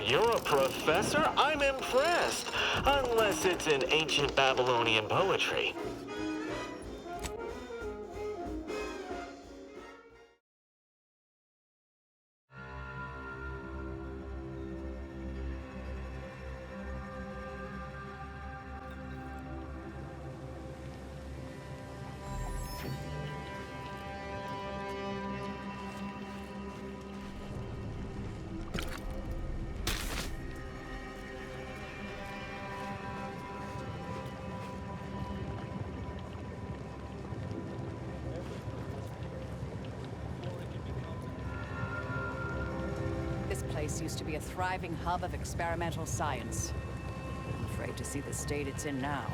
you're a professor? I'm impressed. Unless it's in ancient Babylonian poetry. Used to be a thriving hub of experimental science. I'm afraid to see the state it's in now.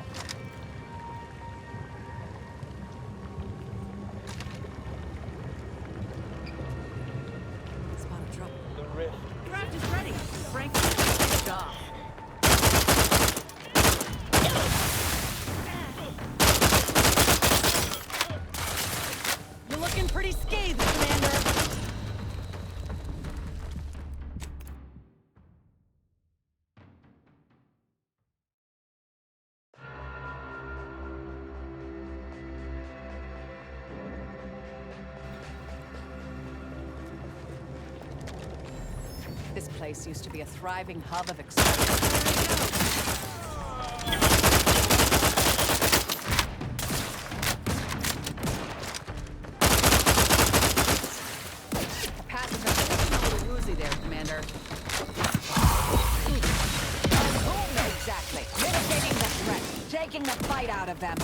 Spot a drop. The rift. Draft is ready. Frank, good job. You're looking pretty scathed, Commander. This place used to be a thriving hub of experimental. Passive a little woozy there, Commander. Exactly. Mitigating the threat, taking the fight out of them.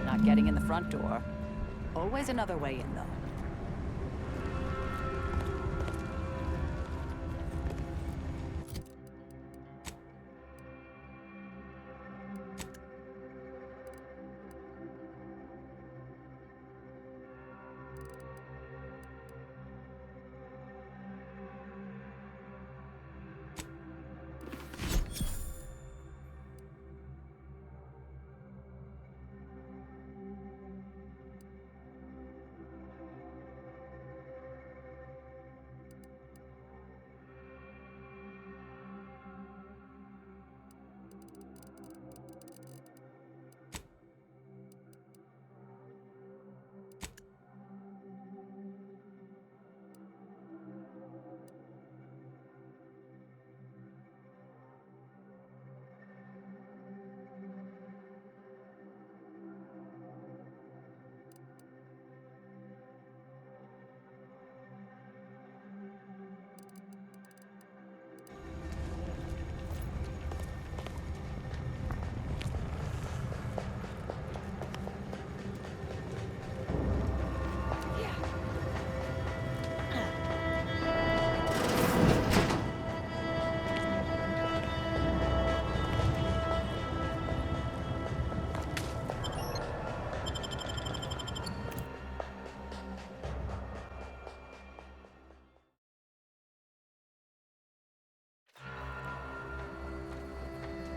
Not getting in the front door. Always another way in, though.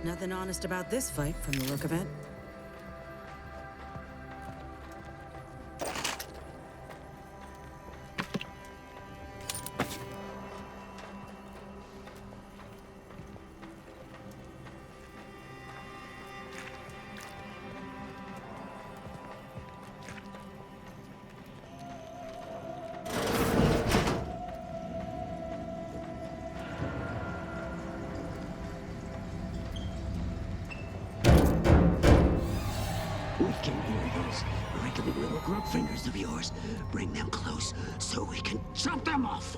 Nothing honest about this fight from the look of it. Those grub fingers of yours. Bring them close so we can chop them off.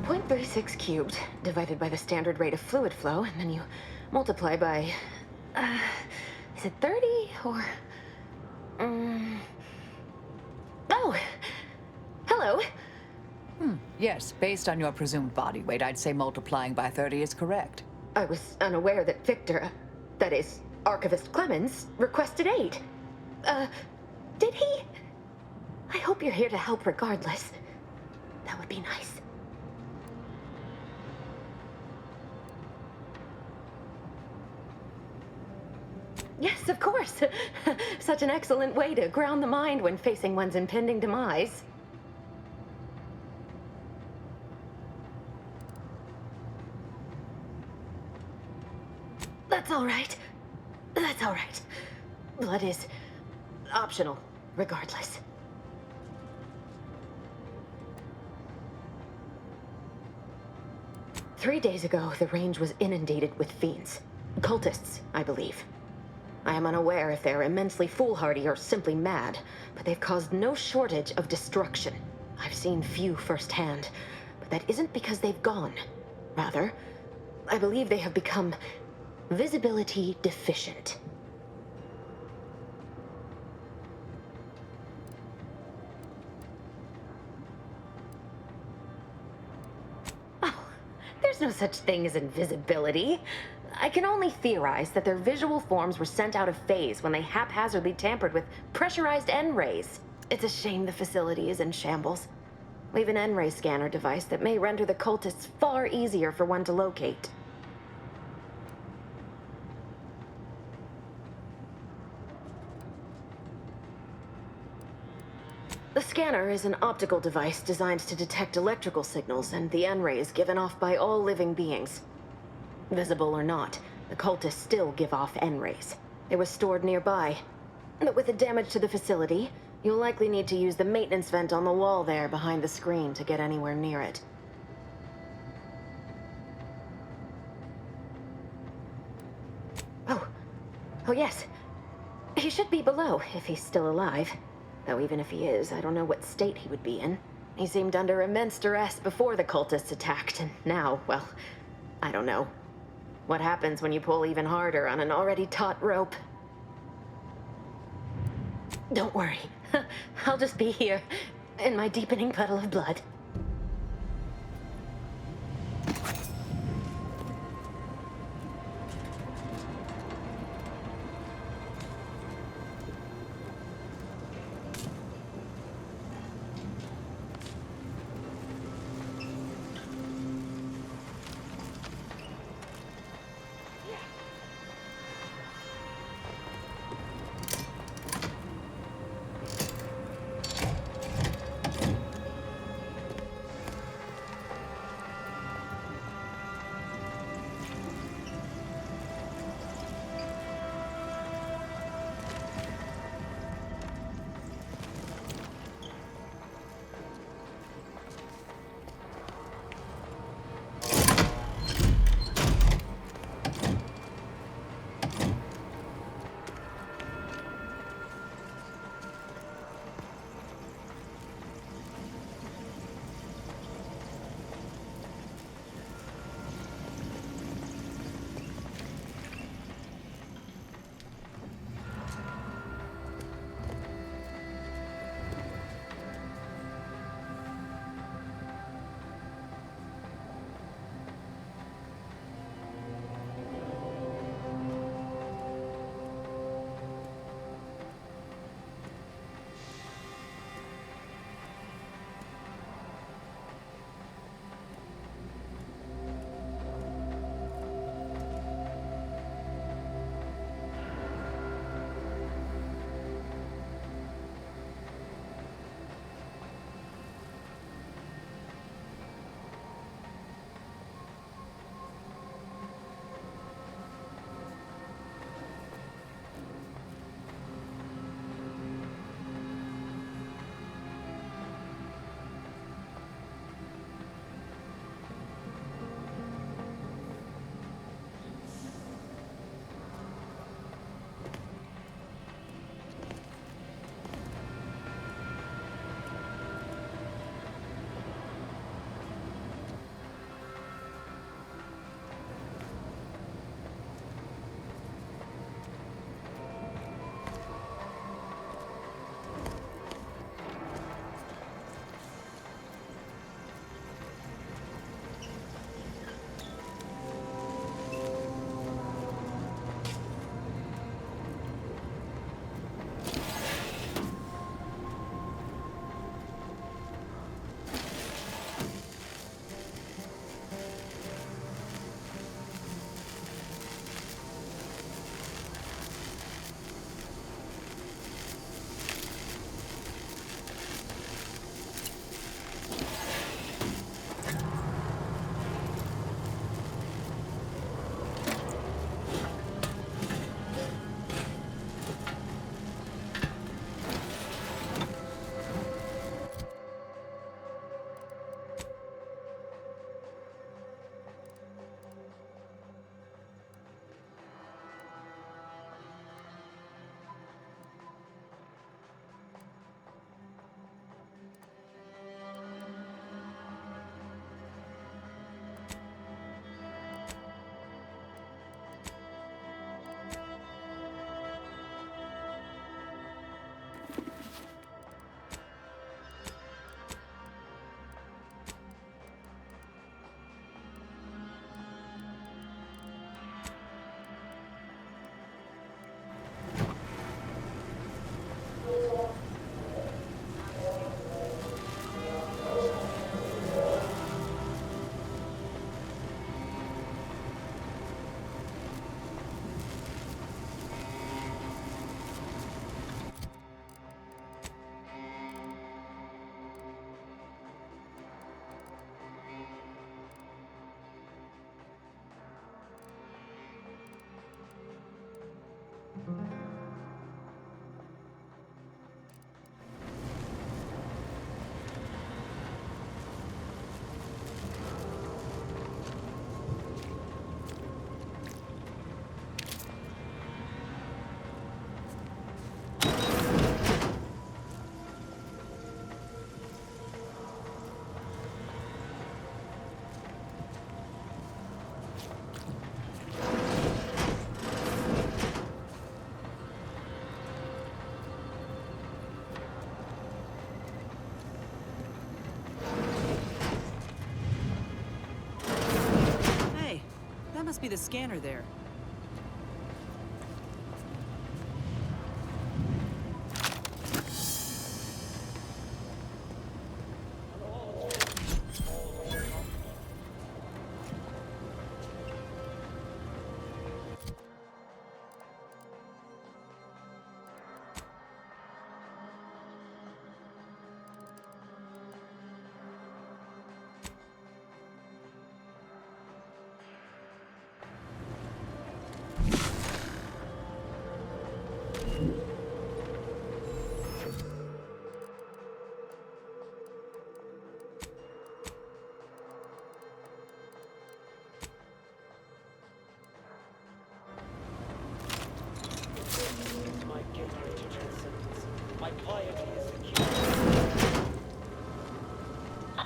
Point 0.36 cubed divided by the standard rate of fluid flow, and then you multiply by, is it 30 or, oh, hello. Yes, based on your presumed body weight, I'd say multiplying by 30 is correct. I was unaware that Victor, that is, Archivist Clemens, requested aid. Did he? I hope you're here to help regardless. That would be nice. Yes, of course. Such an excellent way to ground the mind when facing one's impending demise. That's all right. That's all right. Blood is optional, regardless. Three days ago, the range was inundated with fiends. Cultists, I believe. I am unaware if they're immensely foolhardy or simply mad, but they've caused no shortage of destruction. I've seen few firsthand, but that isn't because they've gone. Rather, I believe they have become visibility deficient. Oh, there's no such thing as invisibility. I can only theorize that their visual forms were sent out of phase when they haphazardly tampered with pressurized N-rays. It's a shame the facility is in shambles. We have an N-ray scanner device that may render the cultists far easier for one to locate. The scanner is an optical device designed to detect electrical signals and the N-rays given off by all living beings. Visible or not, the cultists still give off N-rays. It was stored nearby. But with the damage to the facility, you'll likely need to use the maintenance vent on the wall there behind the screen to get anywhere near it. Oh yes. He should be below, if he's still alive. Though even if he is, I don't know what state he would be in. He seemed under immense duress before the cultists attacked, and now, well, I don't know. What happens when you pull even harder on an already taut rope? Don't worry. I'll just be here, in my deepening puddle of blood. the scanner there.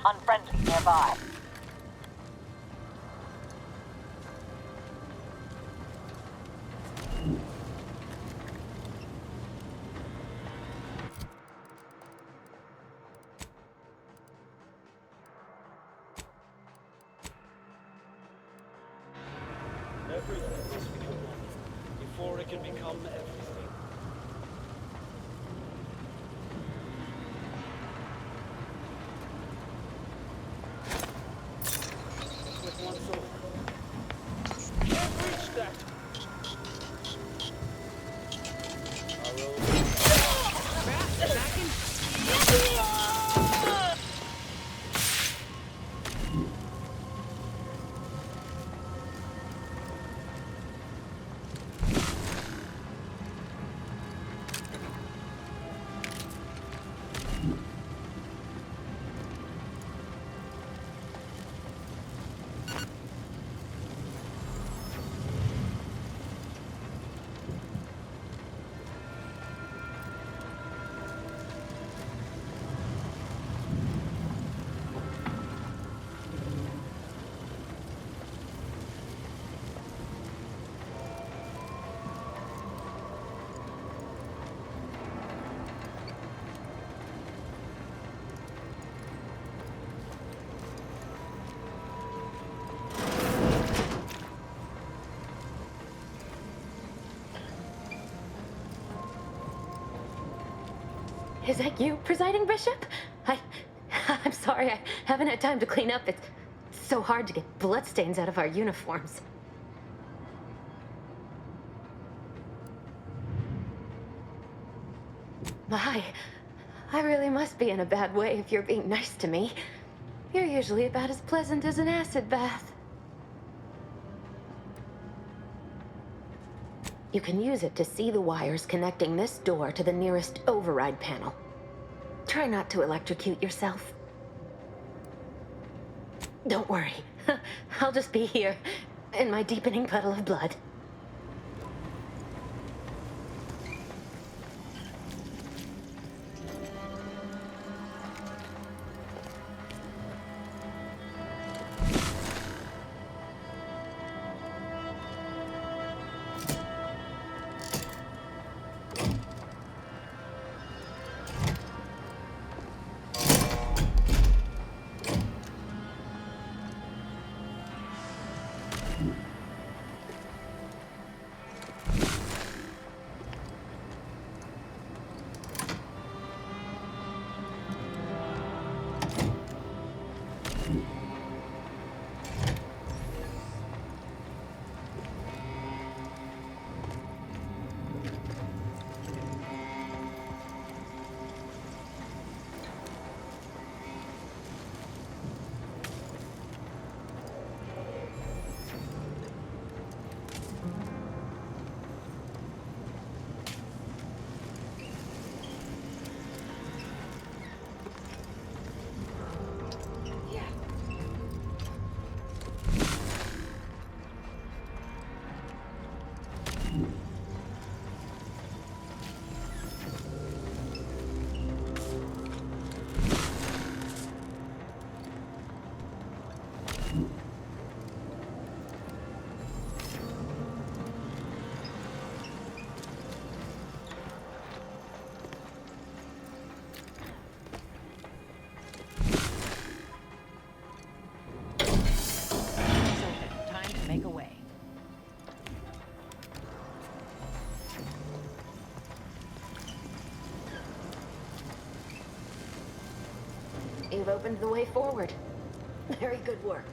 Unfriendly nearby. Everything must become one before it can become everything. With once over. Can't reach that! Is that you, Presiding Bishop? I'm sorry, I haven't had time to clean up. It's so hard to get bloodstains out of our uniforms. My, I really must be in a bad way if you're being nice to me. You're usually about as pleasant as an acid bath. You can use it to see the wires connecting this door to the nearest override panel. Try not to electrocute yourself. Don't worry. I'll just be here, in my deepening puddle of blood. You've opened the way forward. Very good work.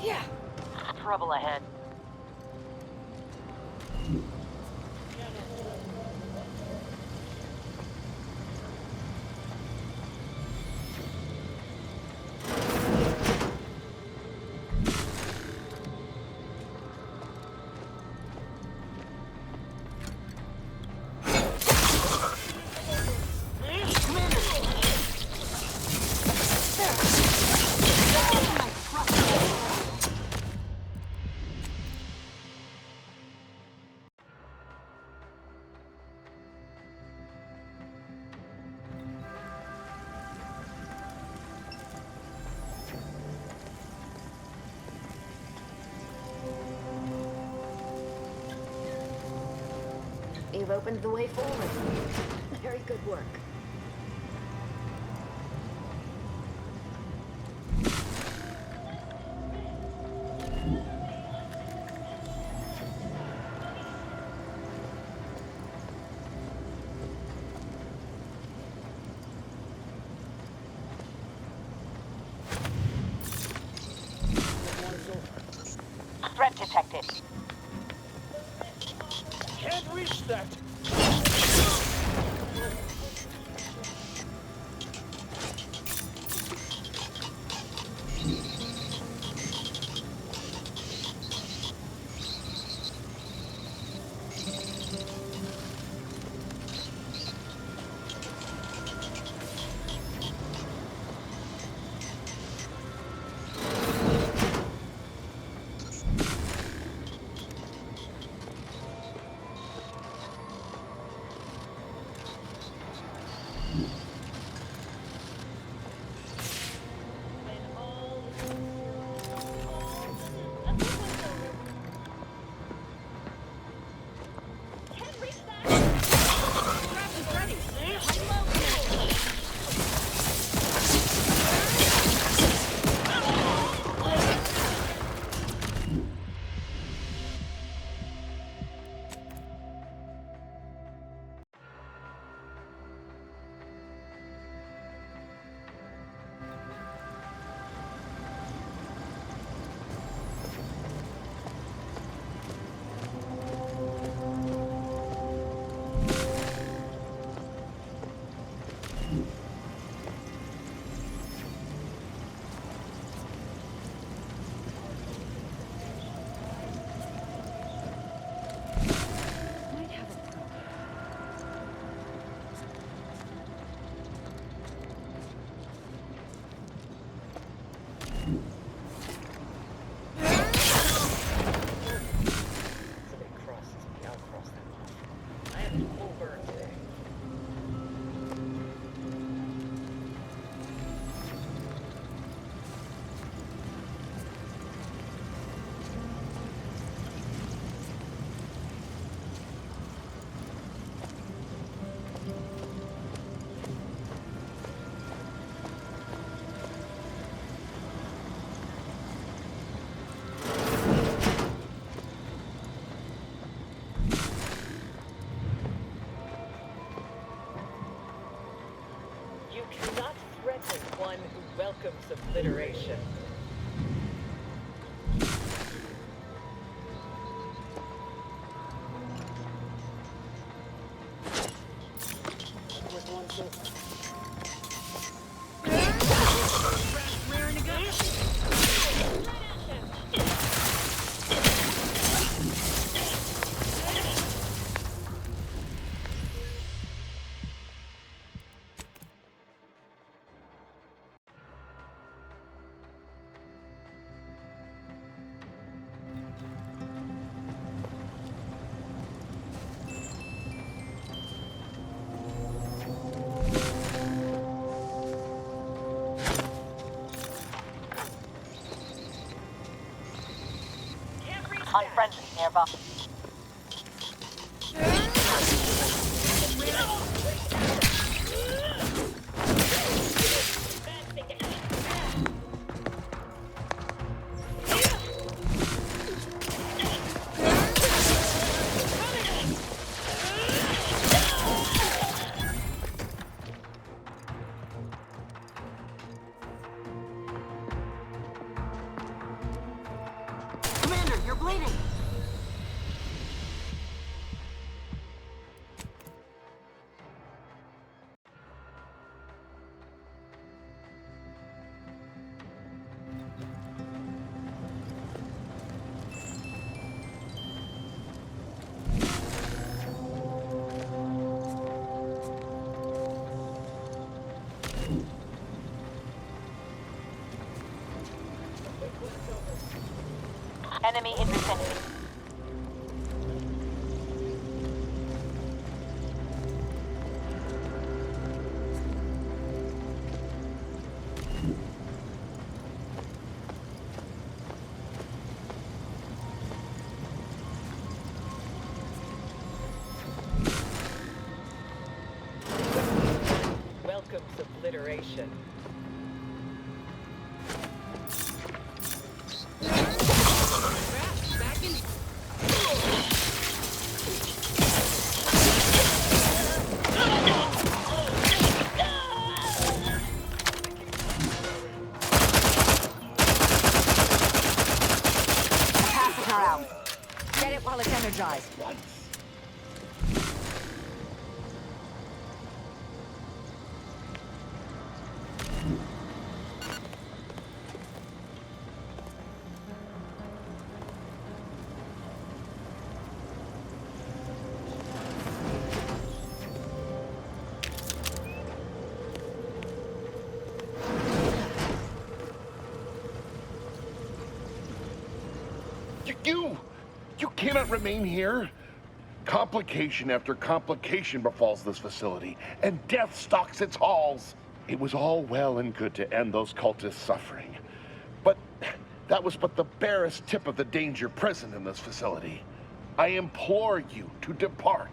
Yeah. Trouble ahead. You've opened the way forward. Very good work. Threat detected. Can't reach that. One who welcomes obliteration. Unfriendly nearby. Commander, you're bleeding! Enemy in vicinity. Welcomes obliteration. Capacitor out. Get it while it's energized. You cannot remain here. Complication after complication befalls this facility, and death stalks its halls. It was all well and good to end those cultists' suffering, but that was but the barest tip of the danger present in this facility. I implore you to depart.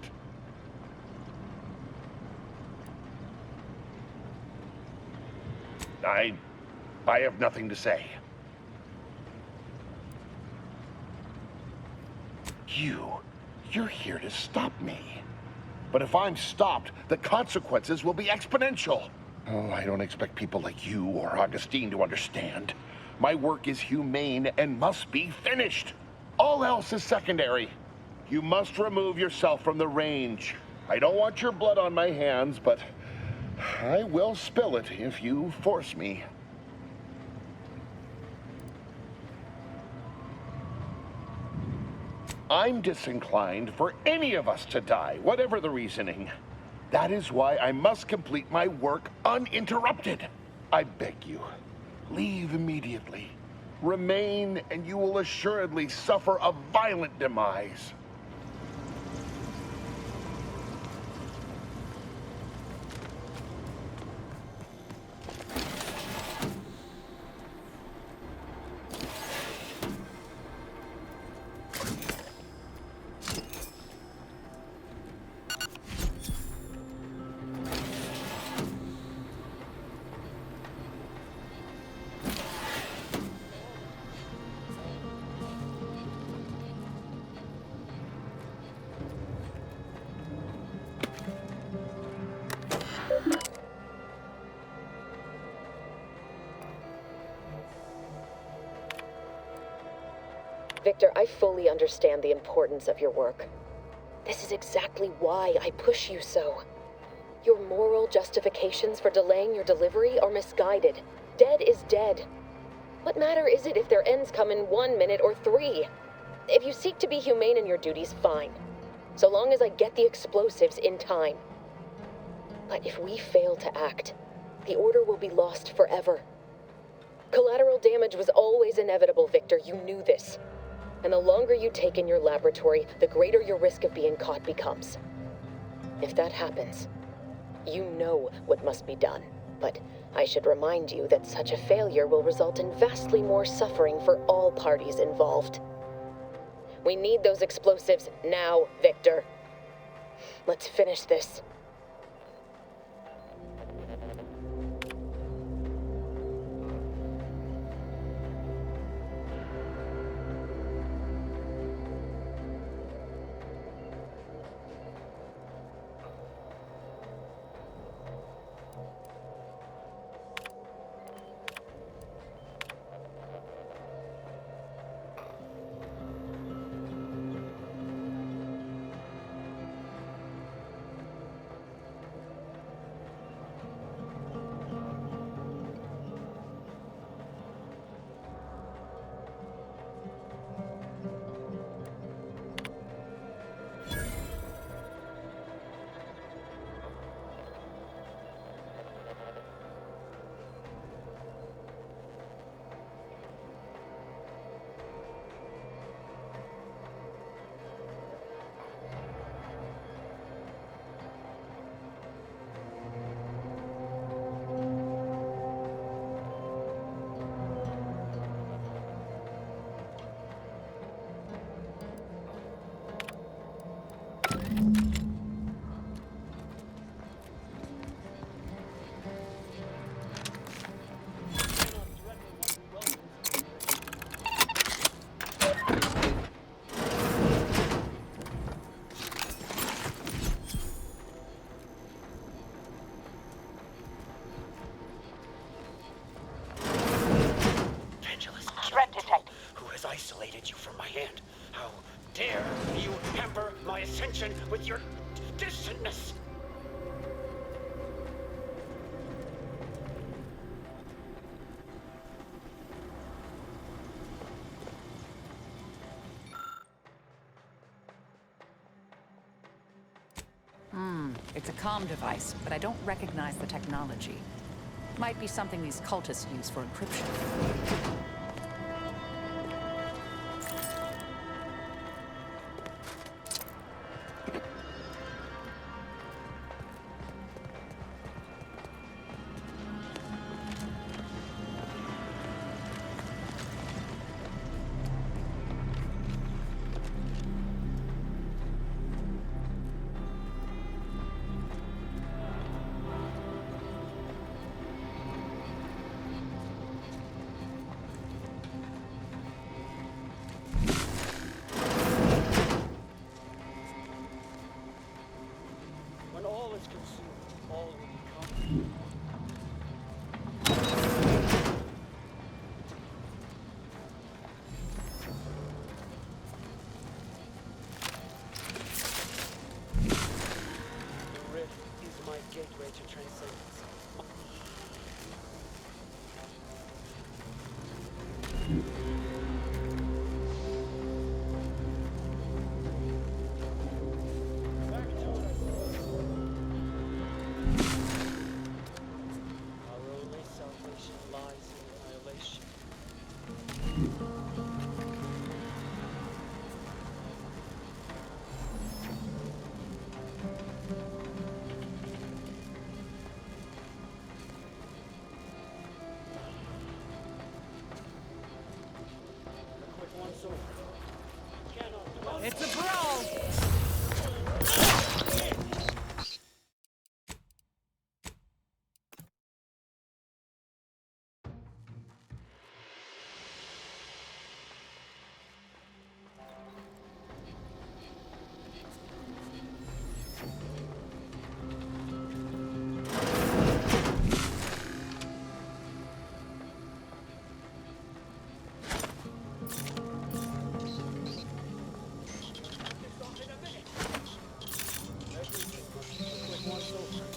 I have nothing to say. You're here to stop me. But if I'm stopped, the consequences will be exponential. Oh, I don't expect people like you or Augustine to understand. My work is humane and must be finished. All else is secondary. You must remove yourself from the range. I don't want your blood on my hands, but I will spill it if you force me. I'm disinclined for any of us to die, whatever the reasoning. That is why I must complete my work uninterrupted. I beg you, leave immediately. Remain, and you will assuredly suffer a violent demise. Victor, I fully understand the importance of your work. This is exactly why I push you so. Your moral justifications for delaying your delivery are misguided. Dead is dead. What matter is it if their ends come in 1 minute or 3? If you seek to be humane in your duties, fine. So long as I get the explosives in time. But if we fail to act, the order will be lost forever. Collateral damage was always inevitable, Victor. You knew this. And the longer you take in your laboratory, the greater your risk of being caught becomes. If that happens, you know what must be done. But I should remind you that such a failure will result in vastly more suffering for all parties involved. We need those explosives now, Victor. Let's finish this. isolated you from my hand. How dare you hamper my ascension with your distantness? It's a comm device, but I don't recognize the technology. Might be something these cultists use for encryption. When all is consumed, all will become. The rift is my gateway to transcendence. Back to what I was. Our only salvation lies in annihilation. A quick once over. Cannot. It's a brawl!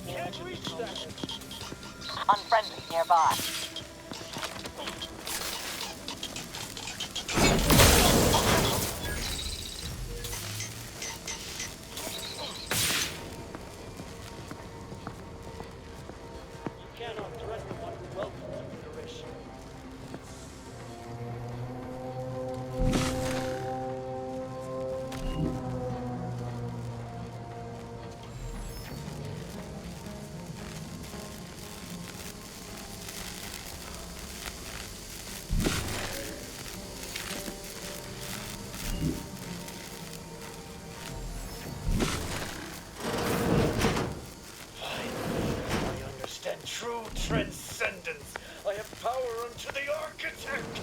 Can't reach that. Unfriendly nearby. You cannot threaten one who welcomes obliteration. I understand true transcendence. I have power unto the architect.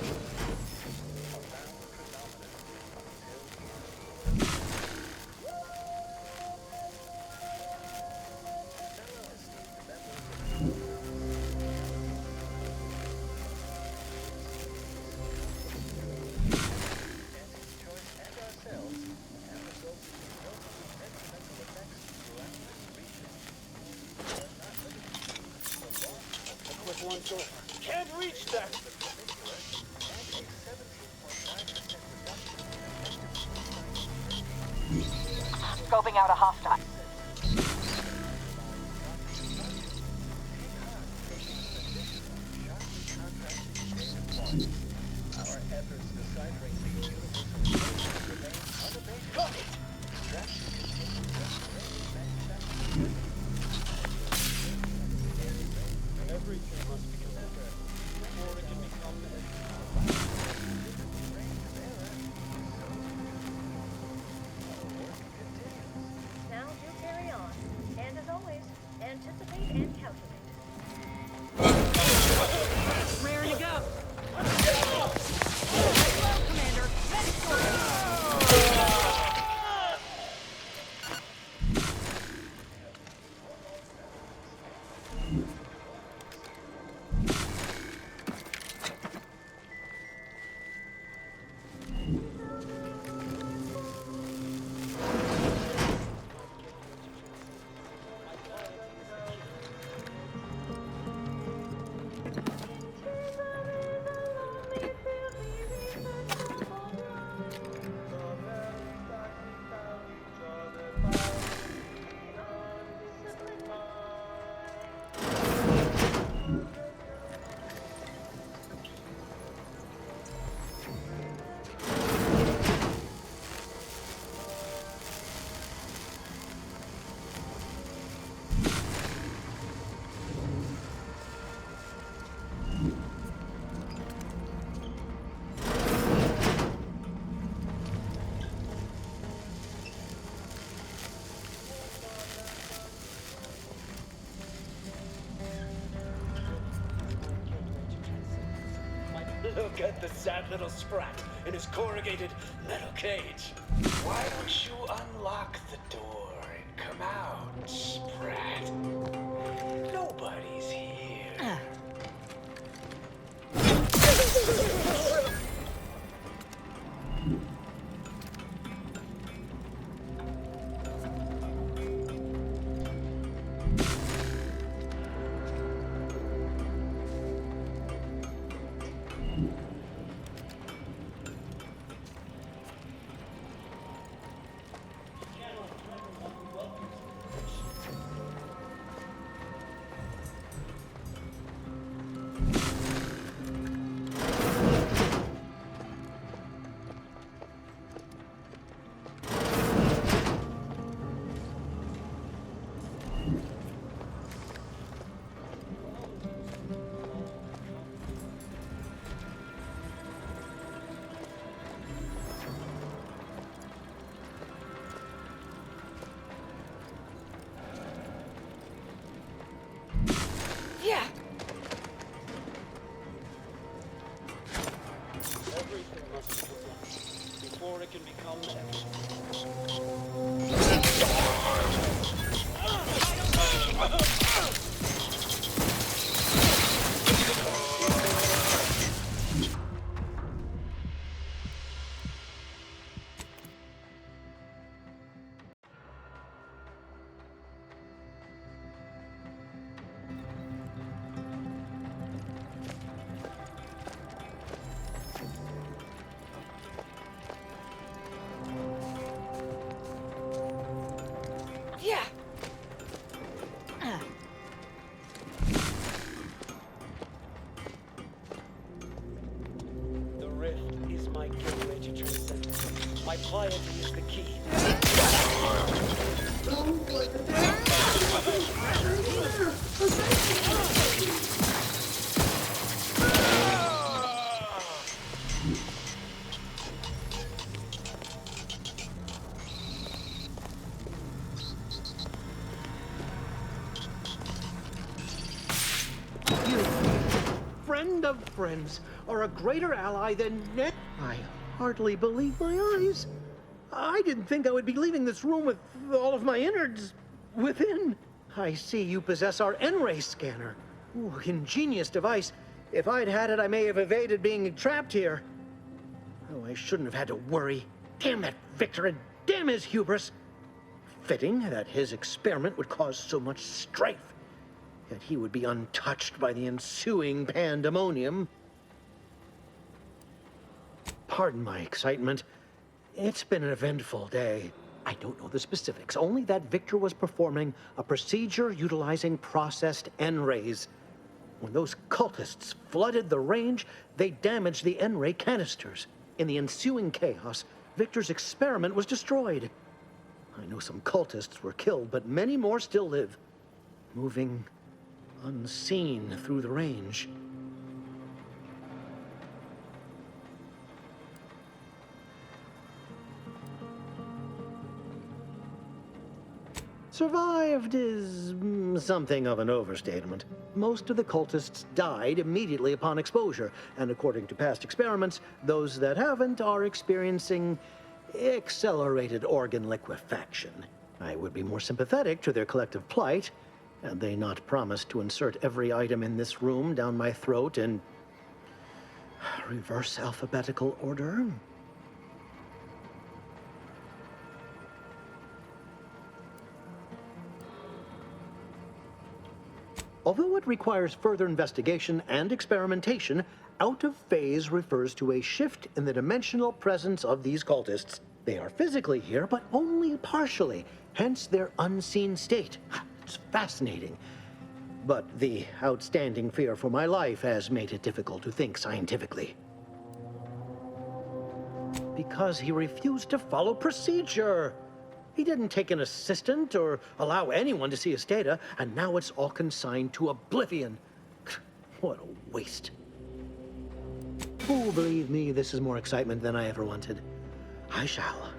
A quick once over. Can't reach that. Scoping out a hostile. Got it. Everything must be considered before it can become Now do carry on. And as always, anticipate and calculate. Raring to go. Commander, medic sorted! Look at the sad little sprat in his corrugated metal cage. Why don't you unlock the door and come out, sprat? Nobody's here. Yeah. Everything must be done before it can become Yeah. The rift is my gateway to transcendence. My piety is the key. Friend of friends are a greater ally than I hardly believe my eyes. I didn't think I would be leaving this room with all of my innards within. I see you possess our N-ray scanner. Ooh, ingenious device. If I'd had it, I may have evaded being trapped here. Oh, I shouldn't have had to worry. Damn that Victor and damn his hubris. Fitting that his experiment would cause so much strife. Yet he would be untouched by the ensuing pandemonium. Pardon my excitement. It's been an eventful day. I don't know the specifics, only that Victor was performing a procedure utilizing processed N-rays. When those cultists flooded the range, they damaged the N-ray canisters. In the ensuing chaos, Victor's experiment was destroyed. I know some cultists were killed, but many more still live, moving unseen through the range. Survived is something of an overstatement. Most of the cultists died immediately upon exposure, and according to past experiments, those that haven't are experiencing accelerated organ liquefaction. I would be more sympathetic to their collective plight, had they not promised to insert every item in this room down my throat in reverse alphabetical order. Although it requires further investigation and experimentation, out of phase refers to a shift in the dimensional presence of these cultists. They are physically here, but only partially, hence their unseen state. It's fascinating. But the outstanding fear for my life has made it difficult to think scientifically. Because he refused to follow procedure. He didn't take an assistant or allow anyone to see his data, and now it's all consigned to oblivion. What a waste. Oh, believe me, this is more excitement than I ever wanted. I shall.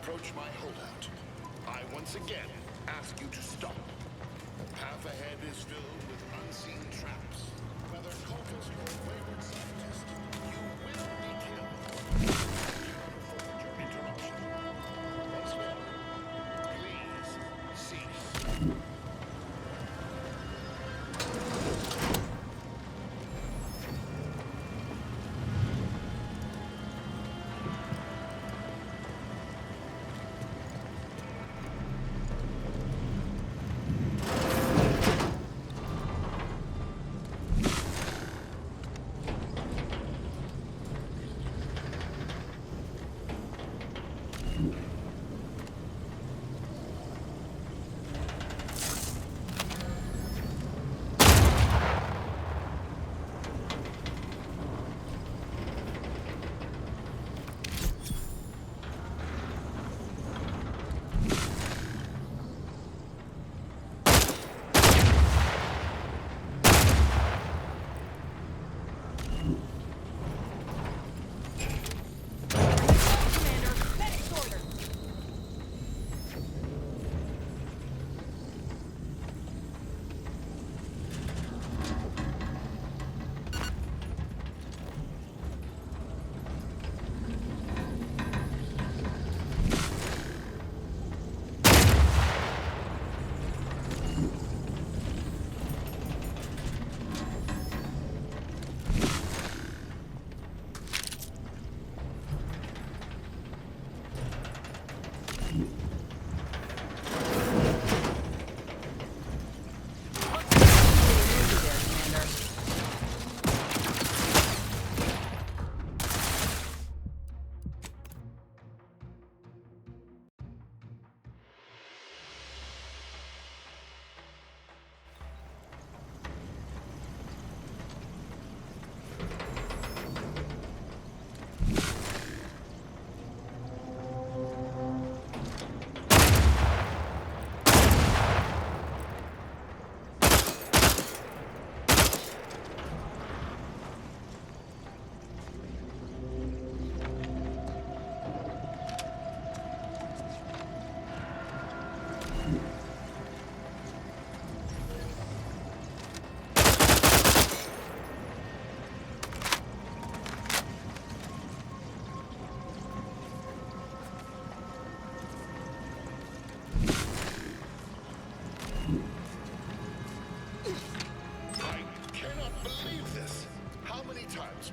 approach my hideout, I once again ask you to stop. The path ahead is filled with unseen traps. Whether cultist or wayward scientist, you will be killed. For your interruption. Once more, please cease.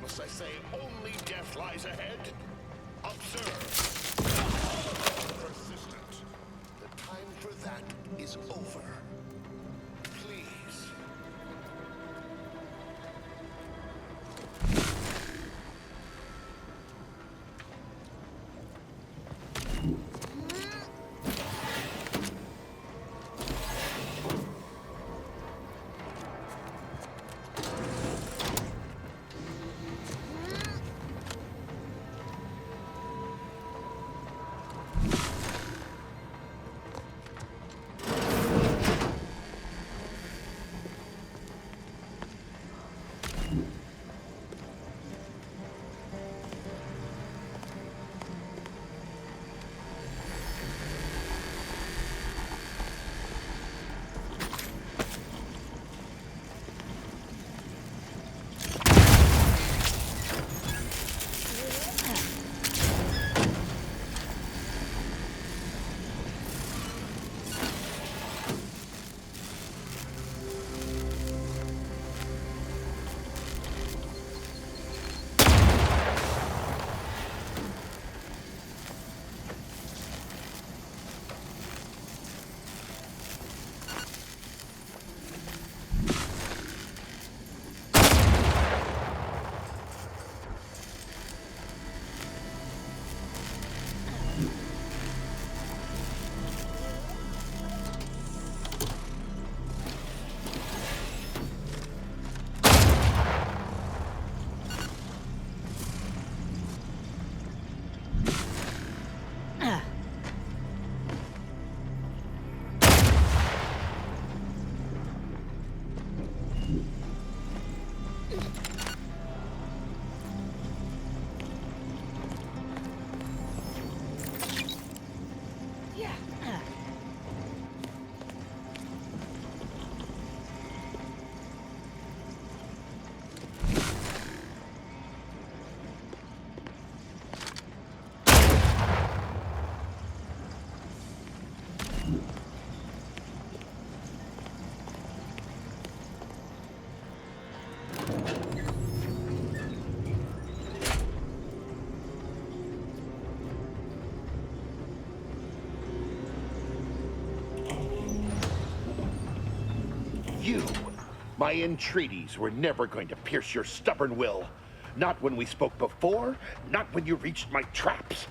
Must I say only death lies ahead? Observe. Persistent. The time for that is over. Please. My entreaties were never going to pierce your stubborn will. Not when we spoke before, not when you reached my traps.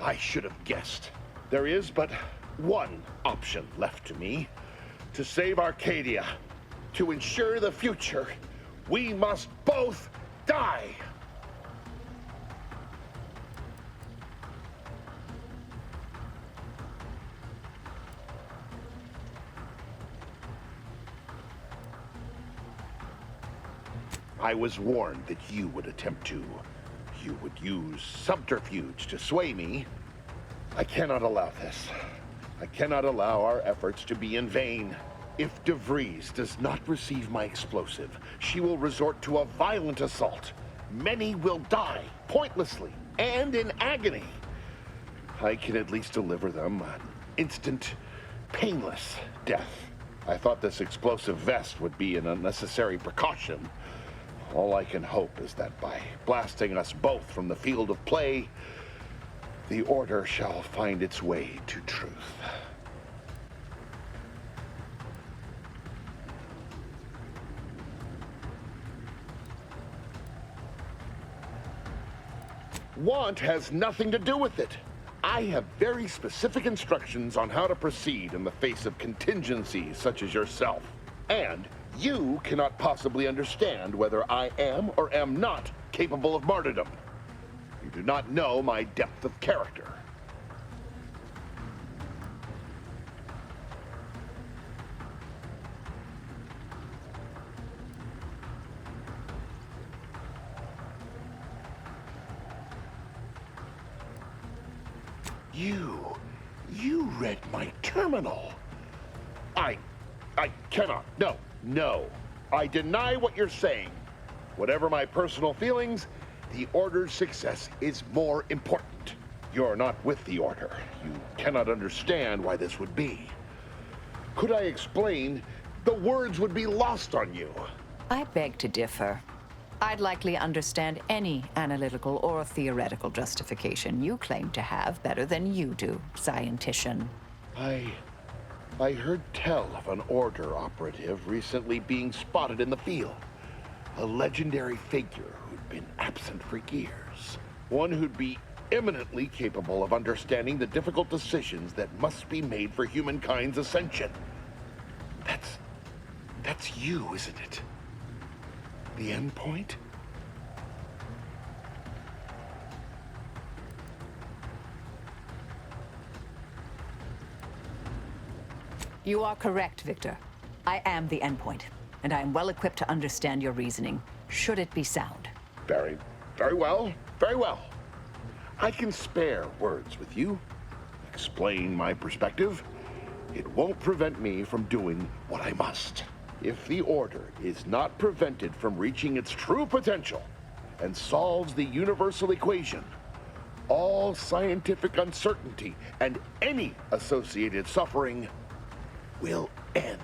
I should have guessed. There is but one option left to me. To save Arcadia, to ensure the future, we must both die. I was warned that you would attempt to. You would use subterfuge to sway me. I cannot allow this. I cannot allow our efforts to be in vain. If DeVries does not receive my explosive, she will resort to a violent assault. Many will die, pointlessly, and in agony. I can at least deliver them an instant, painless death. I thought this explosive vest would be an unnecessary precaution. All I can hope is that by blasting us both from the field of play, the Order shall find its way to truth. Want has nothing to do with it. I have very specific instructions on how to proceed in the face of contingencies such as yourself. And you cannot possibly understand whether I am or am not capable of martyrdom. You do not know my depth of character. You read my terminal. I cannot. No. I deny what you're saying. Whatever my personal feelings, the Order's success is more important. You're not with the Order. You cannot understand why this would be. Could I explain, the words would be lost on you. I beg to differ. I'd likely understand any analytical or theoretical justification you claim to have better than you do, scientician. I heard tell of an Order operative recently being spotted in the field. A legendary figure who'd been absent for years. One who'd be eminently capable of understanding the difficult decisions that must be made for humankind's ascension. That's you, isn't it? The end point? You are correct, Victor. I am the endpoint, and I am well equipped to understand your reasoning, should it be sound. Very well. I can spare words with you. Explain my perspective. It won't prevent me from doing what I must. If the Order is not prevented from reaching its true potential and solves the universal equation, all scientific uncertainty and any associated suffering will end.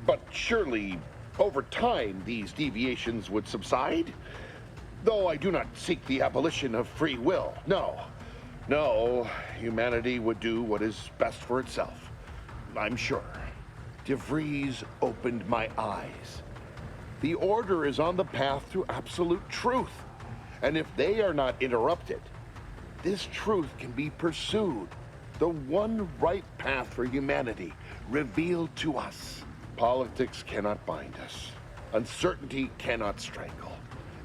But surely, over time, these deviations would subside? Though I do not seek the abolition of free will. No, humanity would do what is best for itself. I'm sure. DeVries opened my eyes. The Order is on the path to absolute truth. And if they are not interrupted, this truth can be pursued. The one right path for humanity revealed to us. Politics cannot bind us. Uncertainty cannot strangle.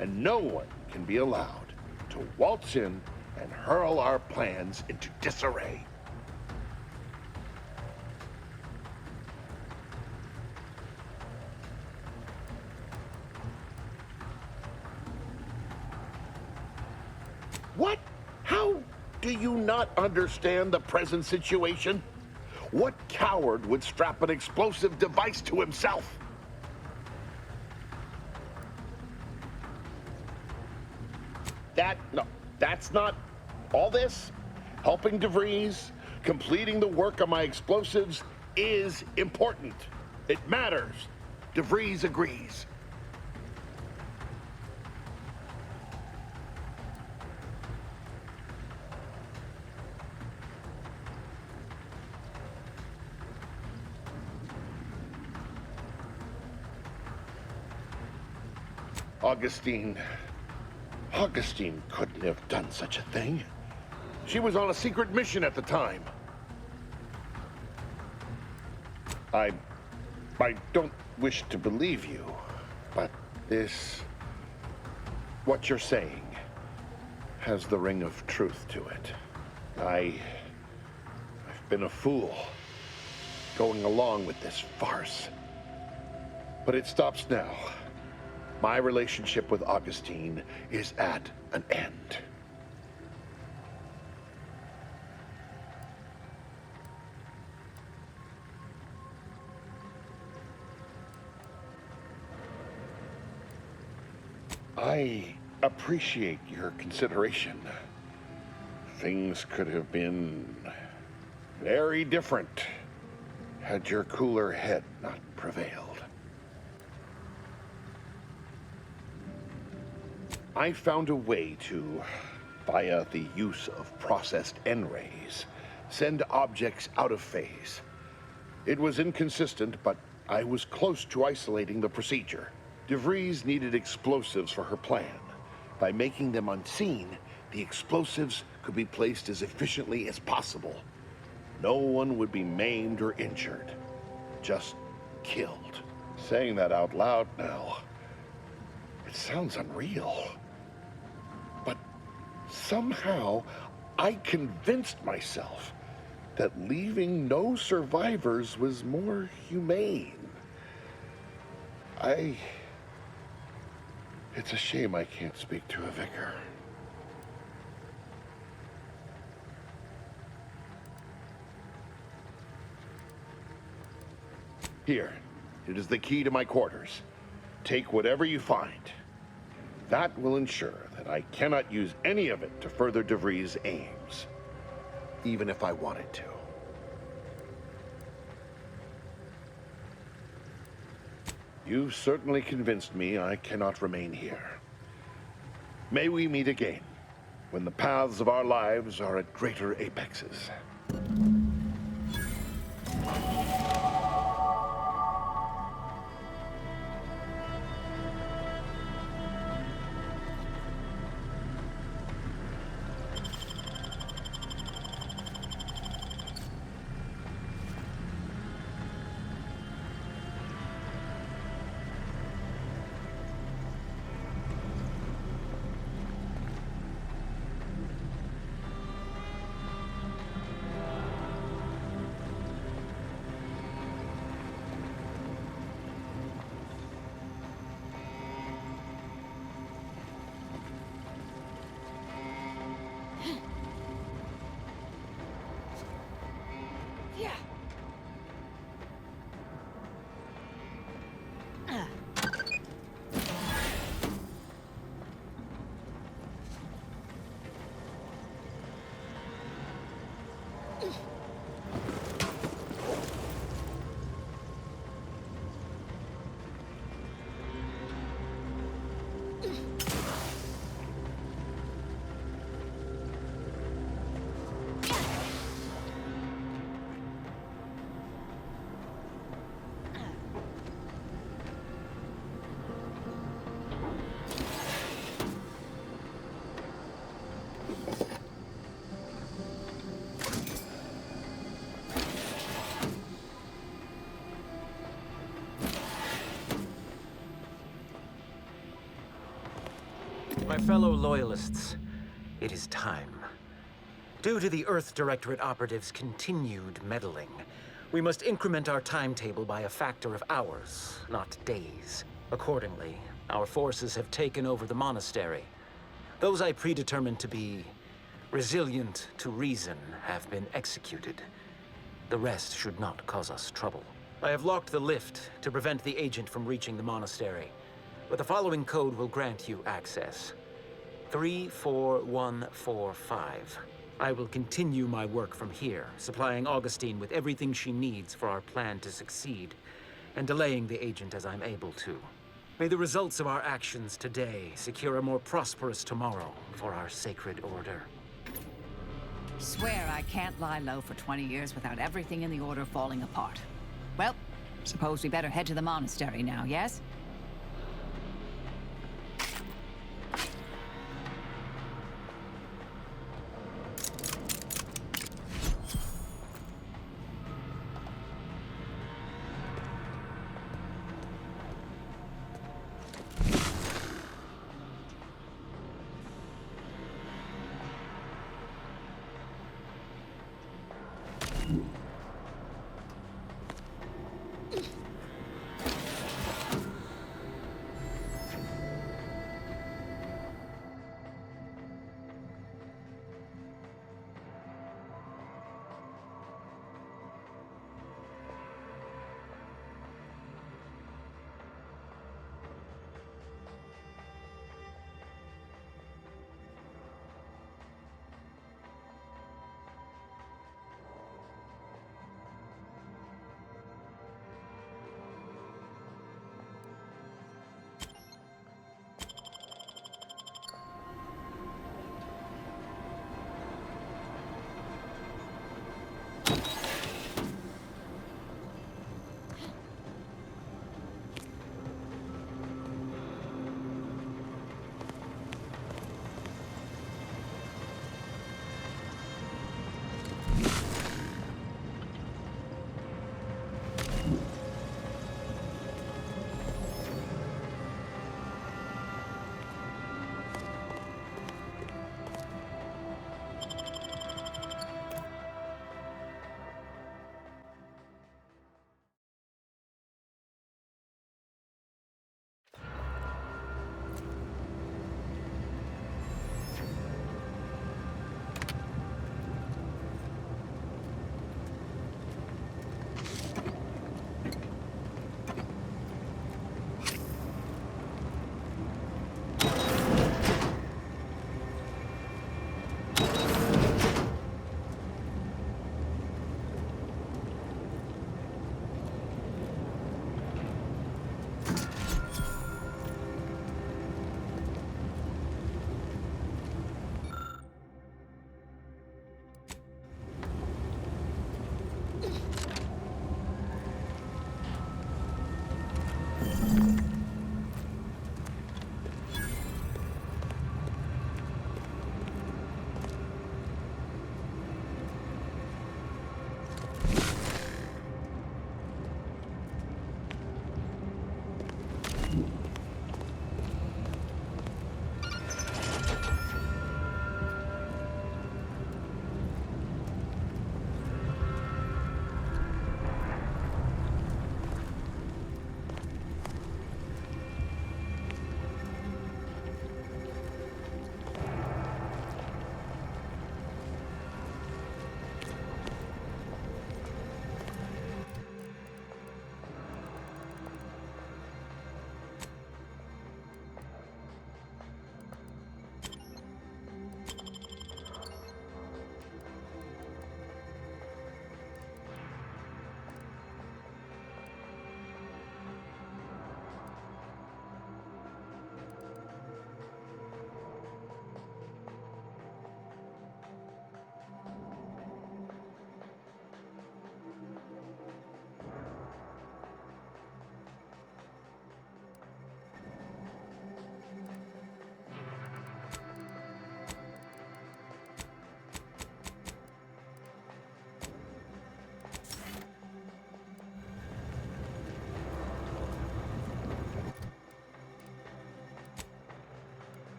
And no one can be allowed to waltz in and hurl our plans into disarray. What? How do you not understand the present situation? What coward would strap an explosive device to himself? That's not all this. Helping DeVries, completing the work on my explosives is important. It matters. DeVries agrees. Augustine couldn't have done such a thing. She was on a secret mission at the time. I don't wish to believe you, but what you're saying has the ring of truth to it. I've been a fool going along with this farce. But it stops now. My relationship with Augustine is at an end. I appreciate your consideration. Things could have been very different had your cooler head not prevailed. I found a way to, via the use of processed N-rays, send objects out of phase. It was inconsistent, but I was close to isolating the procedure. DeVries needed explosives for her plan. By making them unseen, the explosives could be placed as efficiently as possible. No one would be maimed or injured, just killed. Saying that out loud now, it sounds unreal. But somehow, I convinced myself that leaving no survivors was more humane. It's a shame I can't speak to a vicar. Here, it is the key to my quarters. Take whatever you find. That will ensure that I cannot use any of it to further DeVries' aims, even if I wanted to. You've certainly convinced me I cannot remain here. May we meet again, when the paths of our lives are at greater apexes. My fellow Loyalists, it is time. Due to the Earth Directorate operatives' continued meddling, we must increment our timetable by a factor of hours, not days. Accordingly, our forces have taken over the monastery. Those I predetermined to be resilient to reason have been executed. The rest should not cause us trouble. I have locked the lift to prevent the agent from reaching the monastery, but the following code will grant you access. 34145. I will continue my work from here, supplying Augustine with everything she needs for our plan to succeed, and delaying the agent as I'm able to. May the results of our actions today secure a more prosperous tomorrow for our sacred order. Swear I can't lie low for 20 years without everything in the order falling apart. Well, suppose we better head to the monastery now, yes?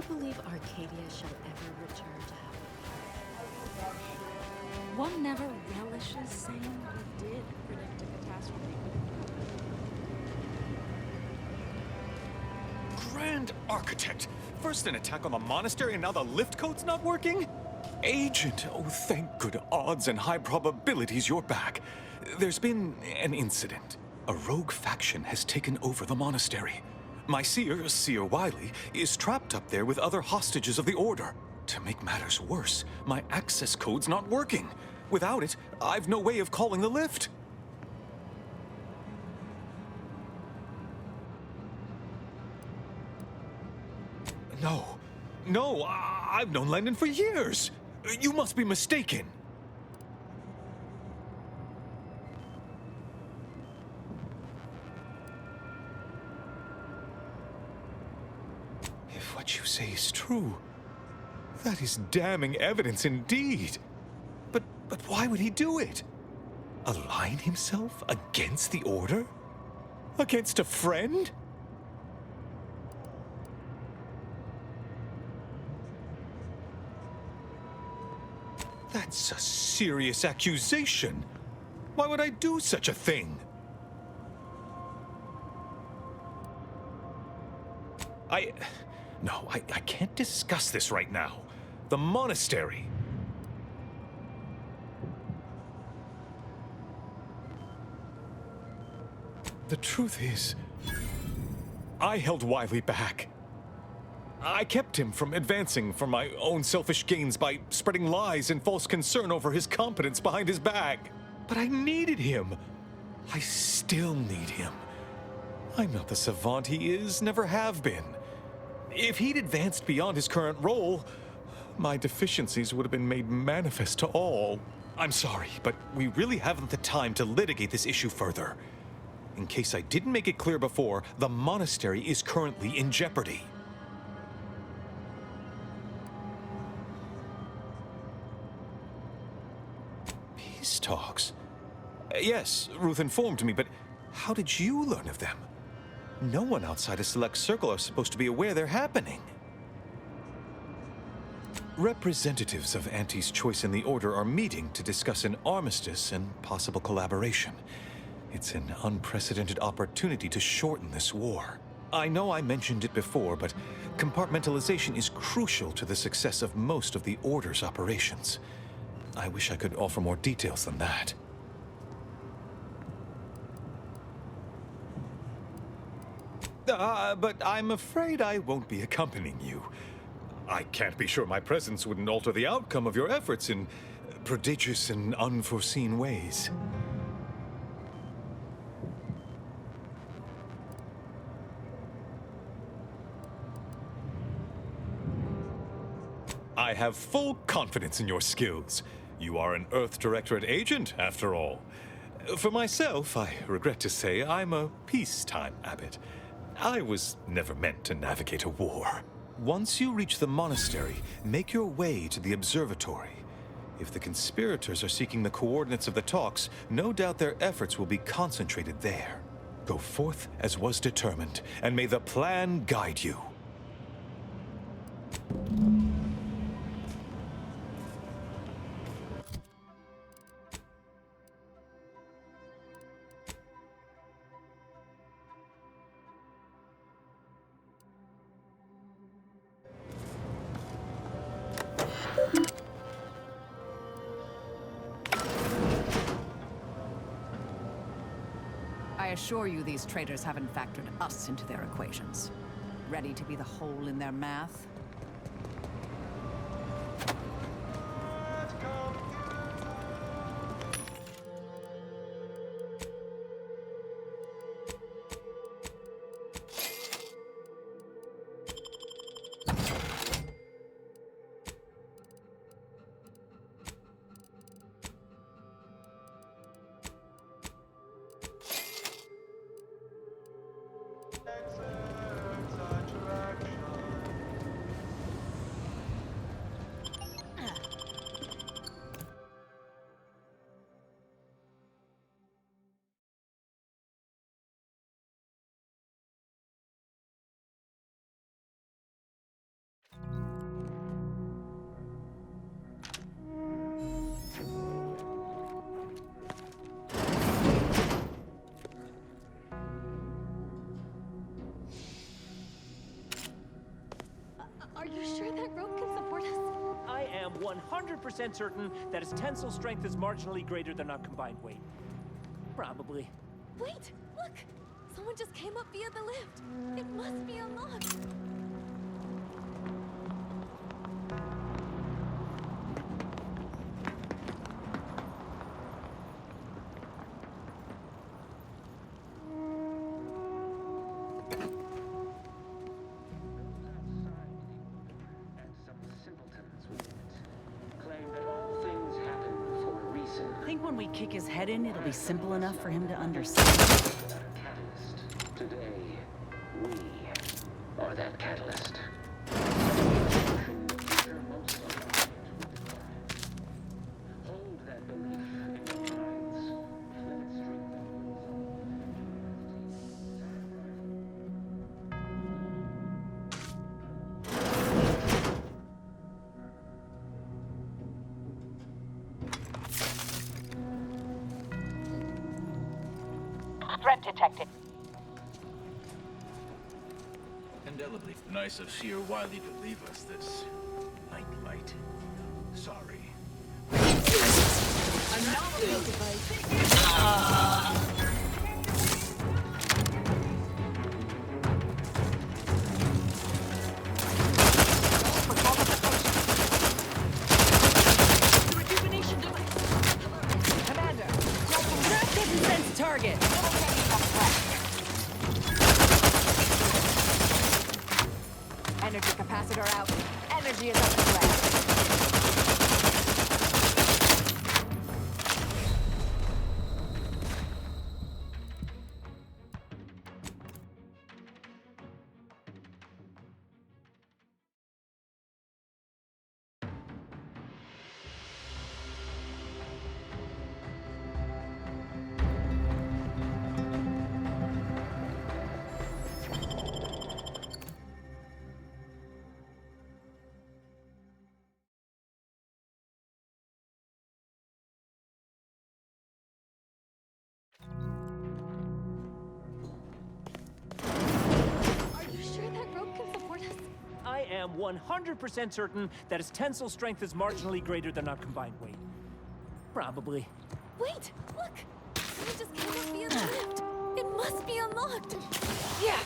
you believe Arcadia shall ever return to heaven? One never relishes saying he did predict a catastrophe. Grand Architect! First an attack on the monastery and now the lift code's not working? Agent, oh thank good odds and high probabilities you're back. There's been an incident. A rogue faction has taken over the monastery. My Seer Wiley, is trapped up there with other hostages of the Order. To make matters worse, my access code's not working. Without it, I've no way of calling the lift. No, I've known Landon for years. You must be mistaken. If what you say is true, that is damning evidence indeed. But why would he do it? Align himself against the Order? Against a friend? That's a serious accusation. Why would I do such a thing? I can't discuss this right now. The monastery. The truth is, I held Wiley back. I kept him from advancing for my own selfish gains by spreading lies and false concern over his competence behind his back. But I needed him. I still need him. I'm not the savant he is, never have been. If he'd advanced beyond his current role, my deficiencies would have been made manifest to all. I'm sorry, but we really haven't the time to litigate this issue further. In case I didn't make it clear before, the monastery is currently in jeopardy. Peace talks? Yes, Ruth informed me, but how did you learn of them? No one outside a select circle are supposed to be aware they're happening. Representatives of Auntie's Choice in the Order are meeting to discuss an armistice and possible collaboration. It's an unprecedented opportunity to shorten this war. I know I mentioned it before, but compartmentalization is crucial to the success of most of the Order's operations. I wish I could offer more details than that. But I'm afraid I won't be accompanying you. I can't be sure my presence wouldn't alter the outcome of your efforts in prodigious and unforeseen ways. I have full confidence in your skills. You are an Earth Directorate agent, after all. For myself, I regret to say I'm a peacetime abbot. I was never meant to navigate a war. Once you reach the monastery, make your way to the observatory. If the conspirators are seeking the coordinates of the talks, no doubt their efforts will be concentrated there. Go forth as was determined, and may the plan guide you. I assure you these traitors haven't factored us into their equations. Ready to be the hole in their math? 100% certain that its tensile strength is marginally greater than our combined weight. Probably. Wait, look! Someone just came up via the lift. It must be unlocked. When we kick his head in, it'll be simple enough for him to understand. Catalyst. Today, we are that catalyst. Hold that belief in your minds. Let it strengthen Threat detected. Indelibly nice of Seer Wiley to leave us this nightlight. Sorry. Rejuvenation device. Commander, that didn't sense target. Energy capacitor out. Energy is up to flash. I am 100% certain that its tensile strength is marginally greater than our combined weight. Probably. Wait, look! Someone just came up via the lift. It must be unlocked. Yeah.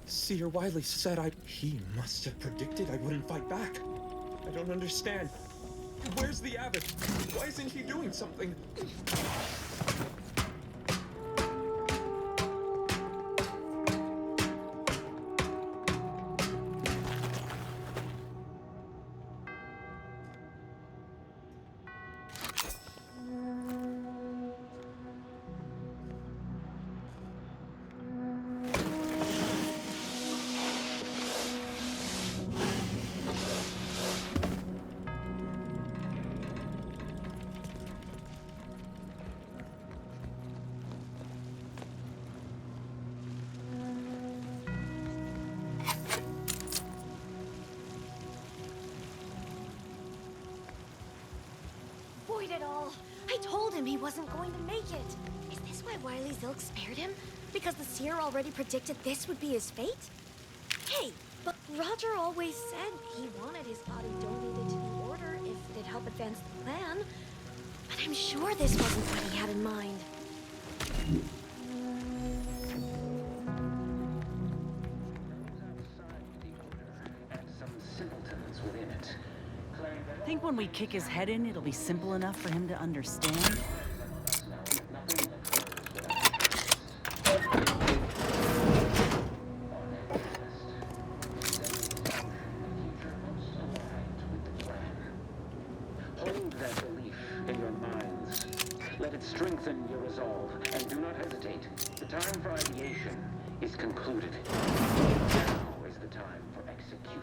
Seer Wiley said He must have predicted I wouldn't fight back. I don't understand. Where's the abbot? Why isn't he doing something? Avoid it all. I told him he wasn't going to make it. Is this why Wiley's ilk spared him? Because the seer already predicted this would be his fate? Hey, but Roger always said he wanted his body donated to the Order if it'd help advance the plan. But I'm sure this wasn't what he had in mind. Think when we kick his head in, it'll be simple enough for him to understand? Hold that belief in your minds. Let it strengthen your resolve, and do not hesitate. The time for ideation is concluded. Now is the time for execution.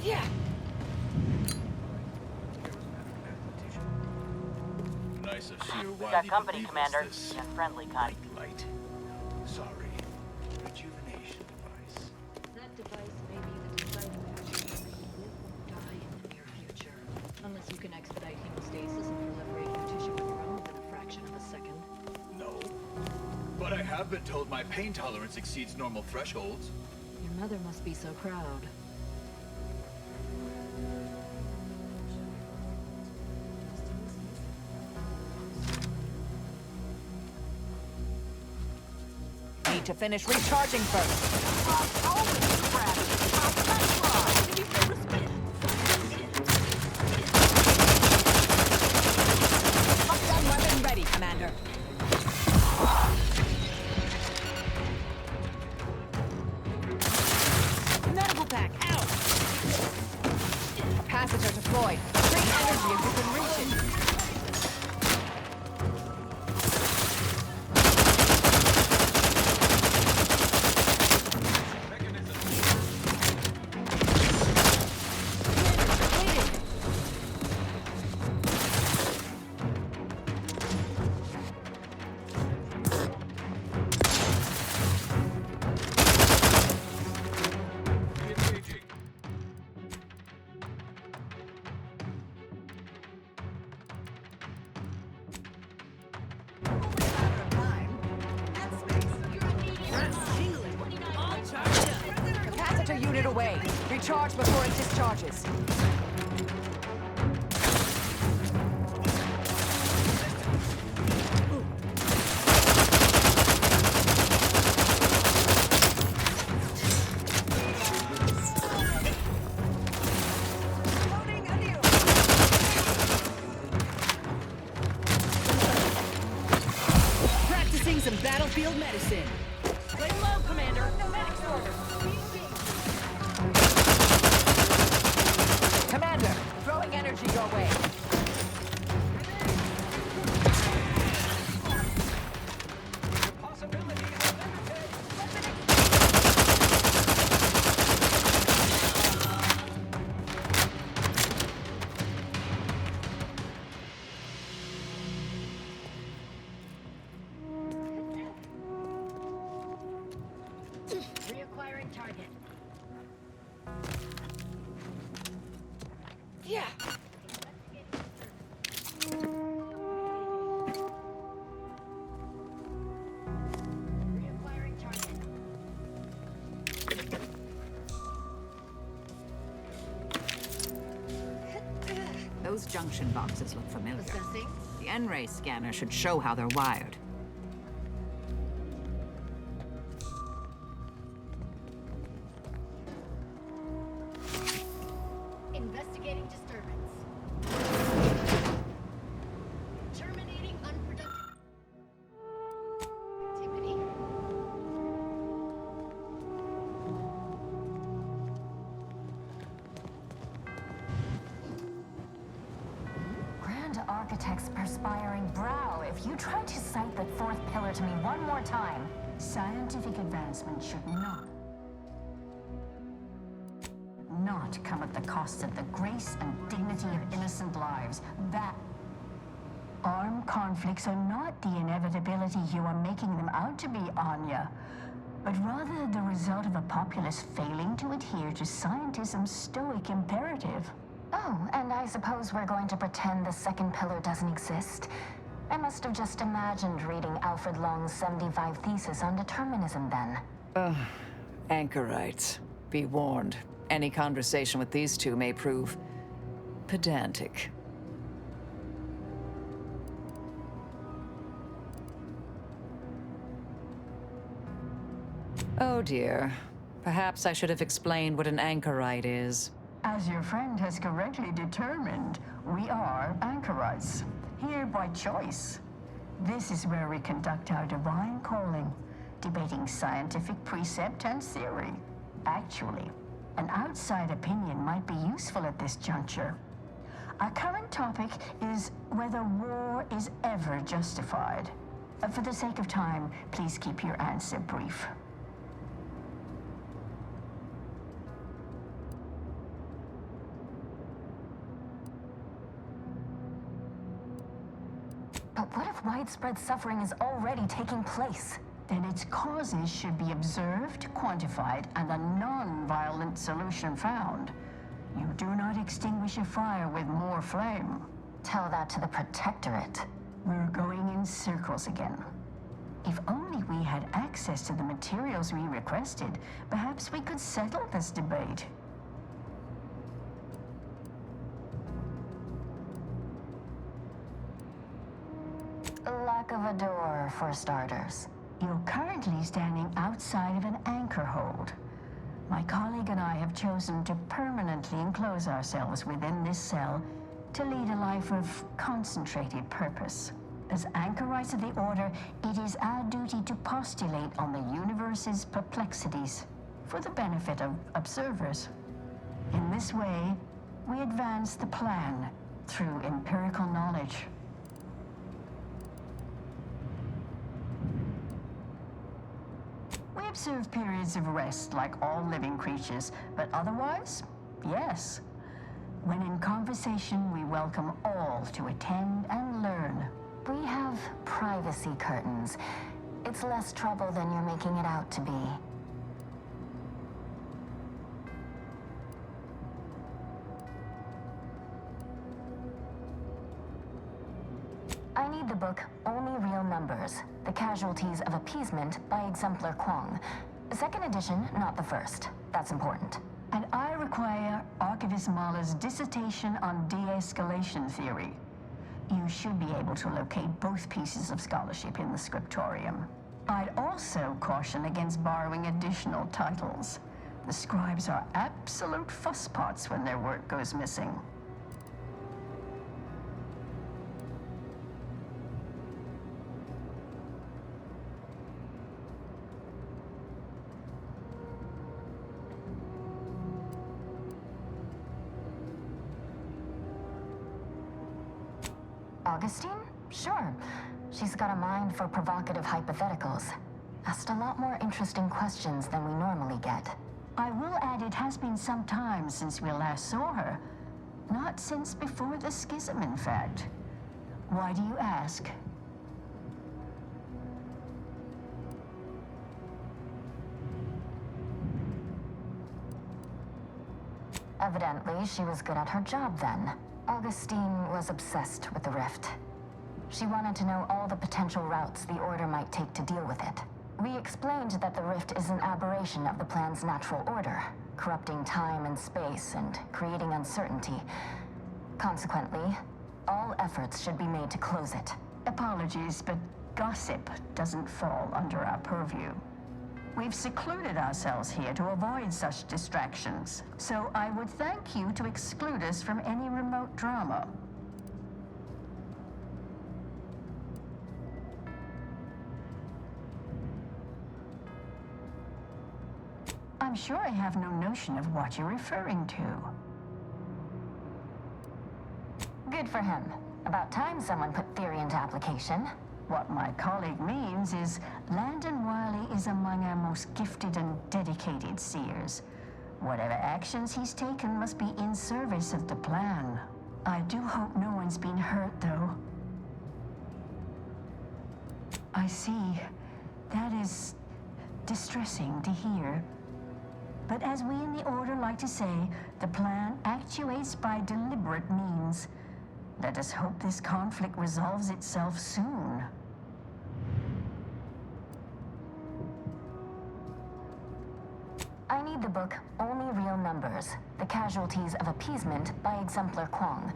Yeah. Nice of sheer We got Wiley company, to leave Commander. us this And friendly kind. light. Sorry. Rejuvenation device. That device may be the deciding factor whether he live or die in the near future. Unless you can expedite hemostasis and proliferate your tissue of your own within a fraction of a second. No. But I have been told my pain tolerance exceeds normal thresholds. Your mother must be so proud. Need to finish recharging first. Shotgun weapon ready, Commander. Medical pack out. Capacitor deployed. Bring energy if you can reach it. Capacitor unit away. Recharge before it discharges. Practicing some battlefield medicine. Lay low, Commander. Medic's order. Commander, throwing energy your way. Reacquiring target. Yeah. Reacquiring target. Those junction boxes look familiar. Assessing. The N-ray scanner should show how they're wired. Investigating disturbance. Terminating unproductive activity. Grand Architect's perspiring brow, if you try to cite that fourth pillar to me one more time, scientific advancement should not come at the cost of the grace and dignity of innocent lives. That armed conflicts are not the inevitability you are making them out to be, Anya, but rather the result of a populace failing to adhere to scientism's stoic imperative. Oh, and I suppose we're going to pretend the second pillar doesn't exist. I must have just imagined reading Alfred Long's 75 Thesis on determinism then. Anchorites. Be warned. Any conversation with these two may prove pedantic. Oh dear. Perhaps I should have explained what an anchorite is. As your friend has correctly determined, we are anchorites, here by choice. This is where we conduct our divine calling, debating scientific precept and theory. Actually, an outside opinion might be useful at this juncture. Our current topic is whether war is ever justified. For the sake of time, please keep your answer brief. But what if widespread suffering is already taking place? Then its causes should be observed, quantified, and a non-violent solution found. You do not extinguish a fire with more flame. Tell that to the Protectorate. We're going in circles again. If only we had access to the materials we requested, perhaps we could settle this debate. Lack of a door, for starters. You're currently standing outside of an anchor hold. My colleague and I have chosen to permanently enclose ourselves within this cell to lead a life of concentrated purpose. As anchorites of the Order, it is our duty to postulate on the universe's perplexities for the benefit of observers. In this way, we advance the plan through empirical knowledge. We observe periods of rest like all living creatures, but otherwise, yes. When in conversation, we welcome all to attend and learn. We have privacy curtains. It's less trouble than you're making it out to be. I need the book Only Real Numbers, The Casualties of Appeasement by Exemplar Kwong. Second edition, not the first. That's important. And I require Archivist Mahler's dissertation on de-escalation theory. You should be able to locate both pieces of scholarship in the scriptorium. I'd also caution against borrowing additional titles. The scribes are absolute fusspots when their work goes missing. Augustine? Sure. She's got a mind for provocative hypotheticals. Asked a lot more interesting questions than we normally get. I will add it has been some time since we last saw her. Not since before the schism, in fact. Why do you ask? Evidently, she was good at her job then. Augustine was obsessed with the rift. She wanted to know all the potential routes the Order might take to deal with it. We explained that the rift is an aberration of the plan's natural order, corrupting time and space and creating uncertainty. Consequently, all efforts should be made to close it. Apologies, but gossip doesn't fall under our purview. We've secluded ourselves here to avoid such distractions, so I would thank you to exclude us from any remote drama. I'm sure I have no notion of what you're referring to. Good for him. About time someone put theory into application. What my colleague means is Landon Wiley is among our most gifted and dedicated seers. Whatever actions he's taken must be in service of the plan. I do hope no one's been hurt, though. I see. That is distressing to hear. But as we in the Order like to say, the plan actuates by deliberate means. Let us hope this conflict resolves itself soon. I need the book Only Real Numbers, The Casualties of Appeasement by Exemplar Kwong.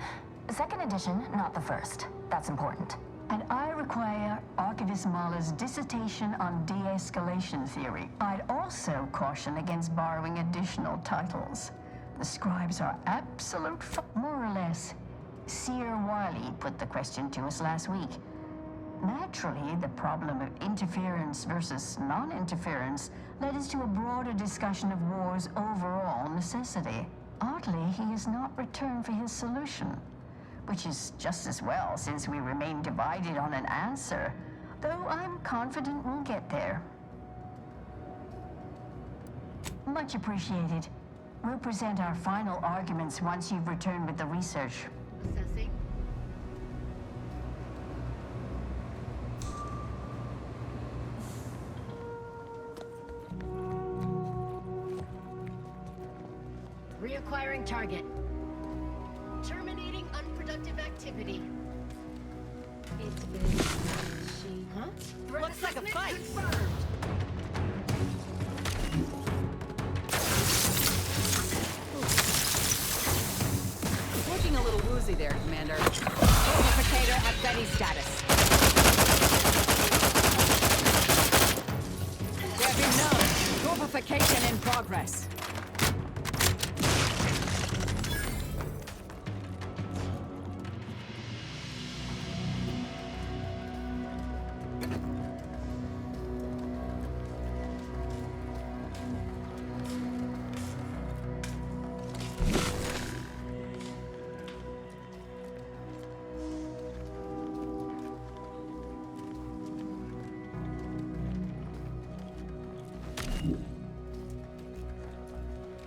Second edition, not the first. That's important. And I require Archivist Mahler's dissertation on de-escalation theory. I'd also caution against borrowing additional titles. The scribes are absolute more or less. Seer Wiley put the question to us last week. Naturally, the problem of interference versus non-interference led us to a broader discussion of war's overall necessity. Oddly, he has not returned for his solution, which is just as well since we remain divided on an answer, though I'm confident we'll get there. Much appreciated. We'll present our final arguments once you've returned with the research. Assessing. Acquiring target. Terminating unproductive activity. It is she. Huh? Looks like a fight. Confirmed. Looking a little woozy there, Commander. Fortificator at ready status. There be no fortification in progress.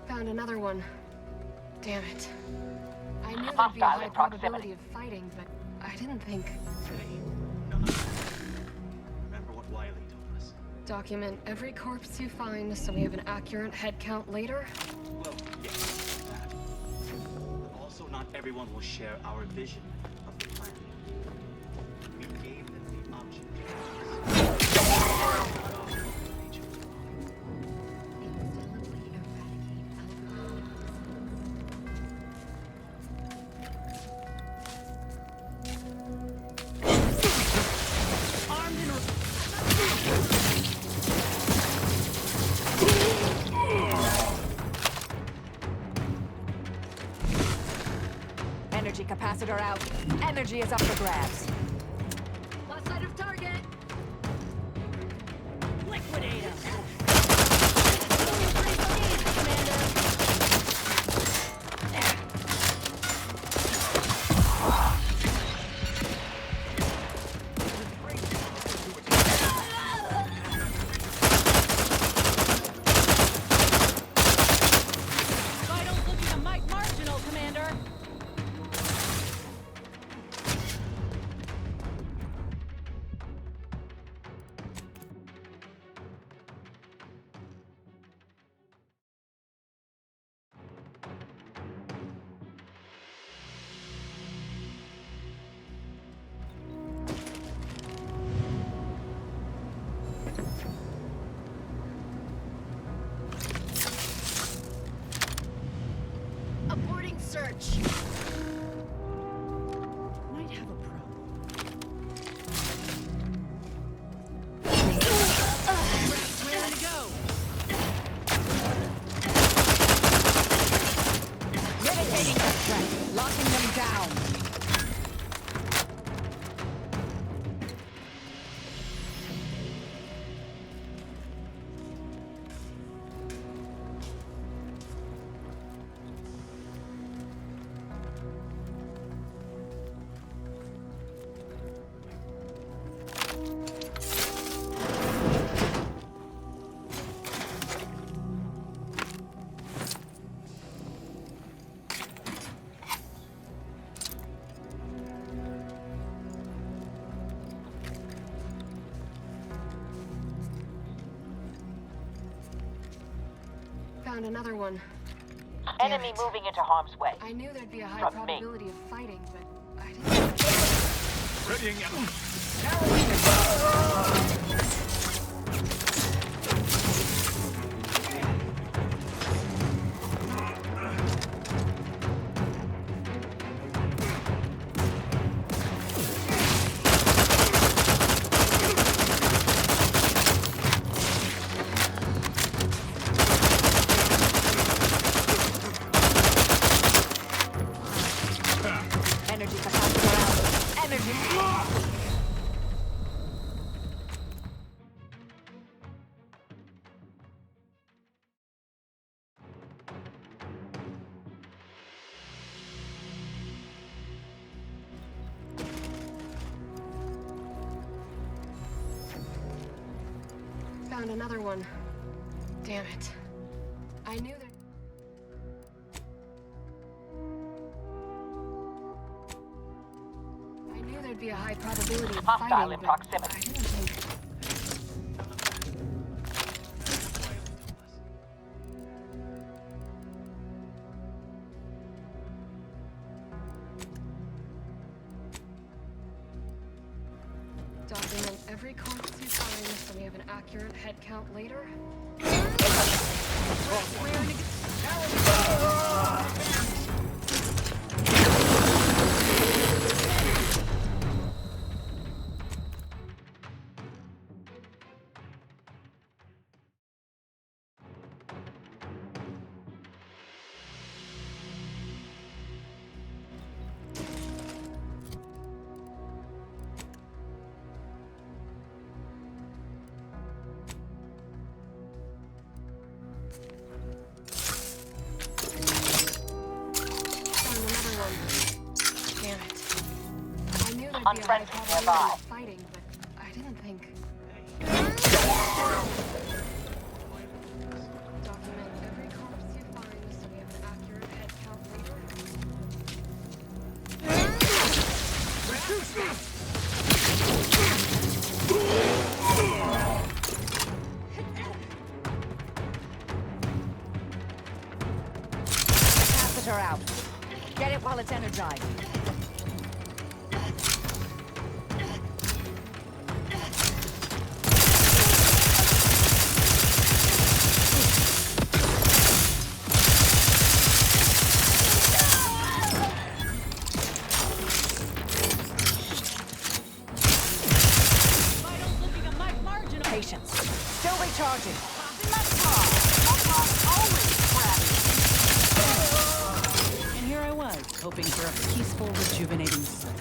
Found another one. Damn it. I knew there'd be a high probability of fighting, but I didn't think. Remember what Wiley told us. Document every corpse you find so we have an accurate head count later? Well, yes, that. But also not everyone will share our vision of the plan. We gave them the option Energy capacitor out. Energy is up for grabs. Lost sight of target. Liquidator. Vitals looking a mite marginal, Commander. Aborting search. Might have a problem. Ready to go. Mitigating their threat. Locking them down. Found another one. Enemy moving into harm's way. I knew there'd be a high From me. probability of fighting, but I didn't. Readying Energy capacitor out. Energy. Found another one. Damn it. I knew that. I knew there'd be a high probability of Hostile fighting, in but proximity. I didn't think. Document every corpse you find so we have an accurate head count later. Unfriendly nearby. Fighting, but I didn't think. Document every corpse you find so we have an accurate head count later. Catheter out. Get it while it's energized. Patience. Still recharging. And here I was, hoping for a peaceful, rejuvenating sleep.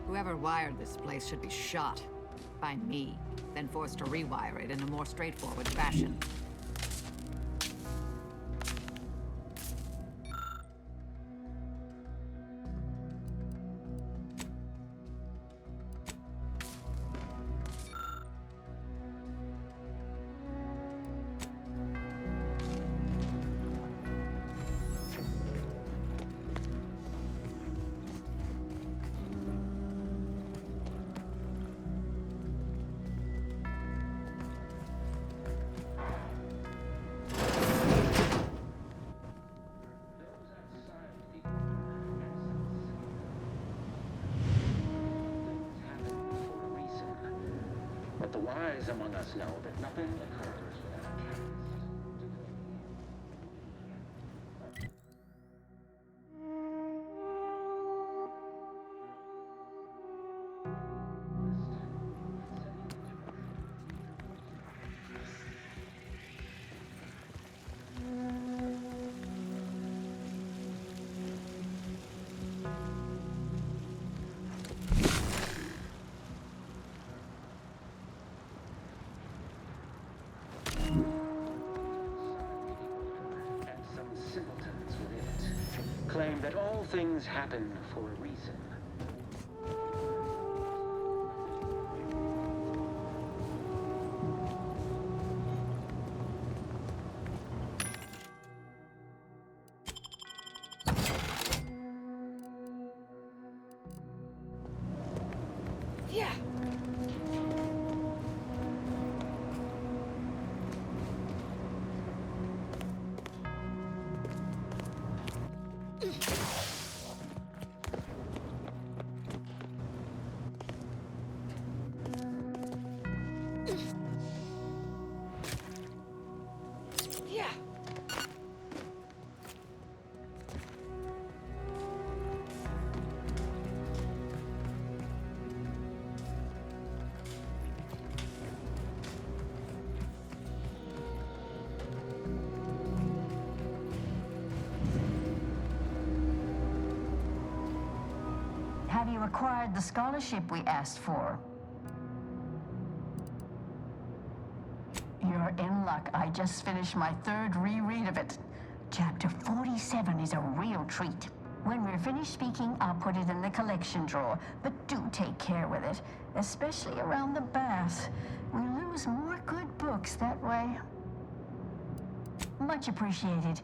Whoever wired this place should be shot. By me, then forced to rewire it in a more straightforward fashion. But the wise among us know that nothing occurs without a catalyst. claim that all things happen for a reason. Have you acquired the scholarship we asked for? You're in luck. I just finished my third reread of it. Chapter 47 is a real treat. When we're finished speaking, I'll put it in the collection drawer. But do take care with it, especially around the bath. We lose more good books that way. Much appreciated.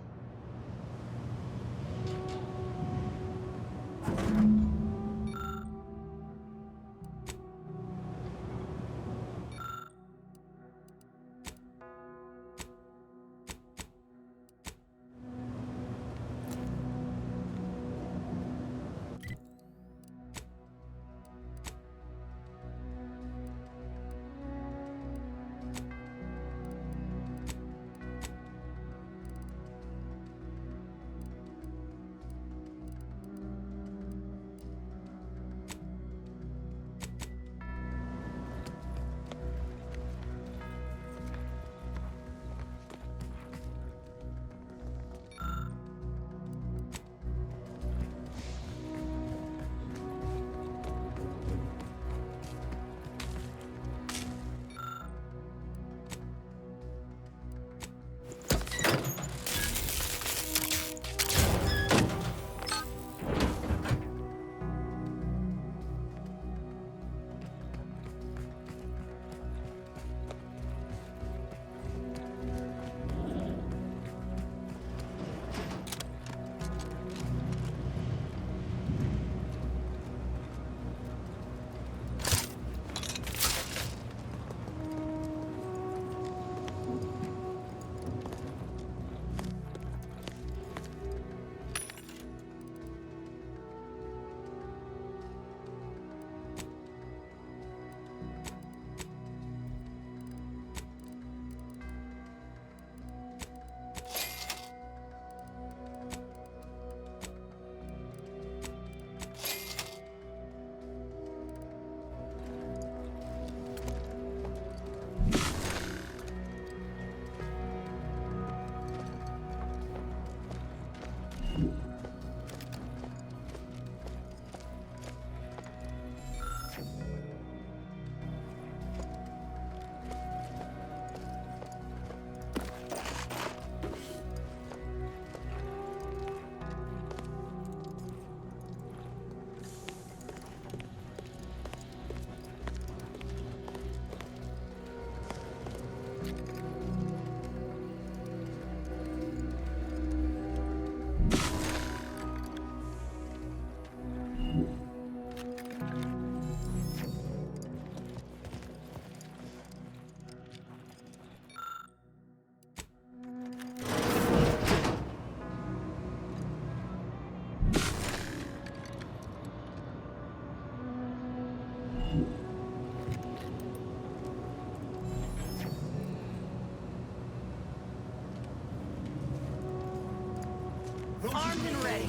Armed and ready.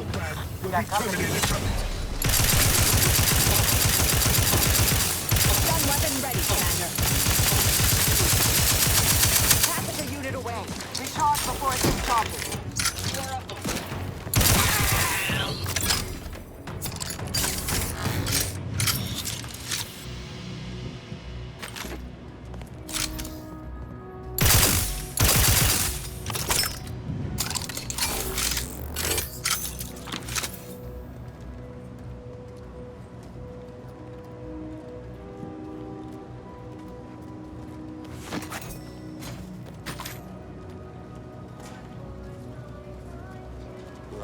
We'll be terminated from it. Gun weapon ready, Commander. Passenger unit away. Recharge before it discharges.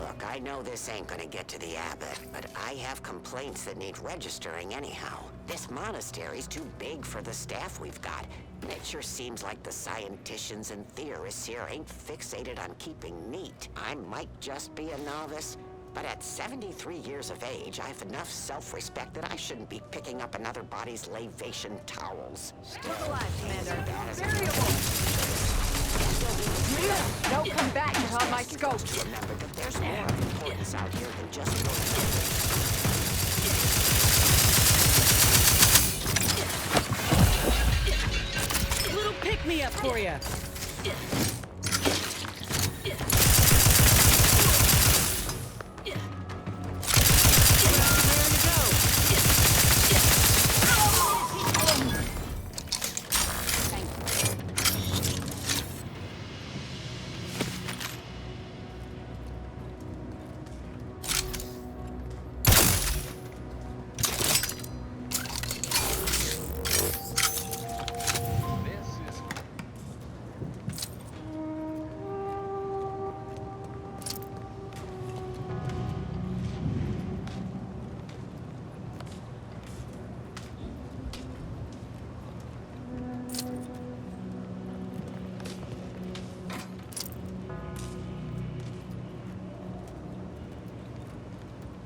Look, I know this ain't gonna get to the abbot, but I have complaints that need registering anyhow. This monastery's too big for the staff we've got. It sure seems like the scienticians and theorists here ain't fixated on keeping neat. I might just be a novice, but at 73 years of age, I have enough self-respect that I shouldn't be picking up another body's lavation towels. Look alive, Commander. Variable! Don't come back without my scope. Remember that there's more importance out here than just your... Little pick-me-up for you.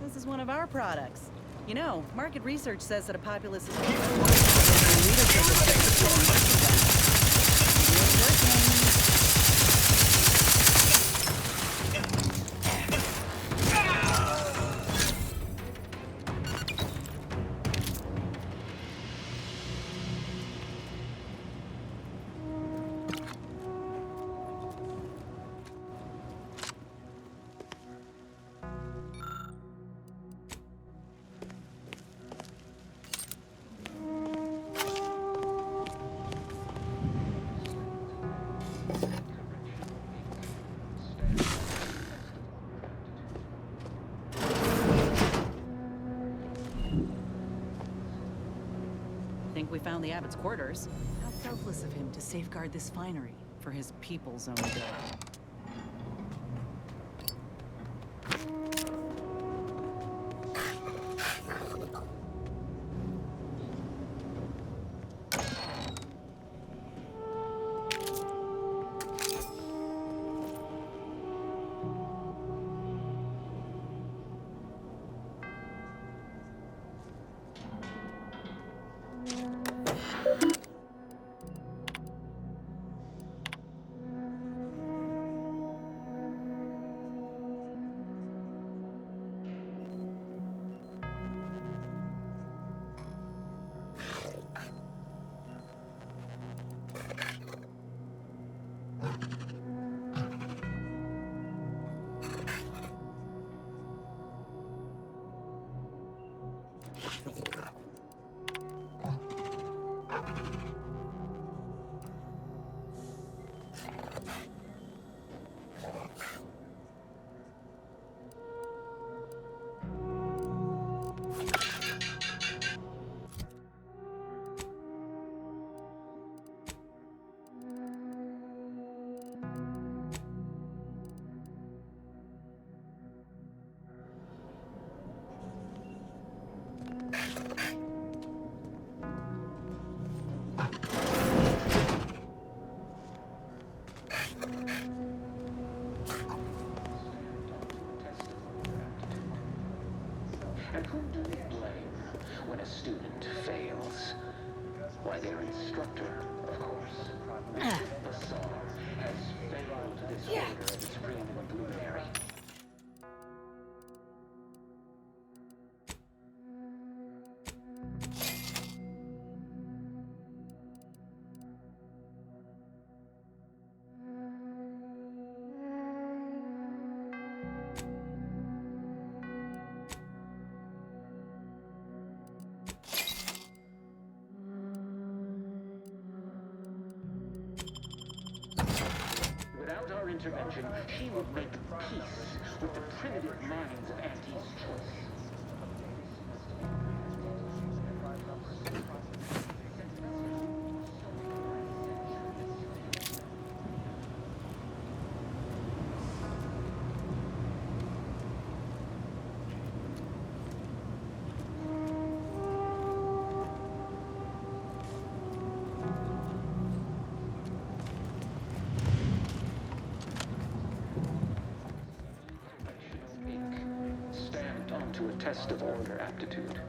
This is one of our products. You know, market research says that a populace is... Think we found the abbot's quarters. How selfless of him to safeguard this finery for his people's own good. And who do they blame when a student fails? Why, their instructor, of course. Bassar has failed this order of its preeminent luminary. Without our intervention, she would make peace with the primitive minds of Auntie's choice. to a test of order aptitude.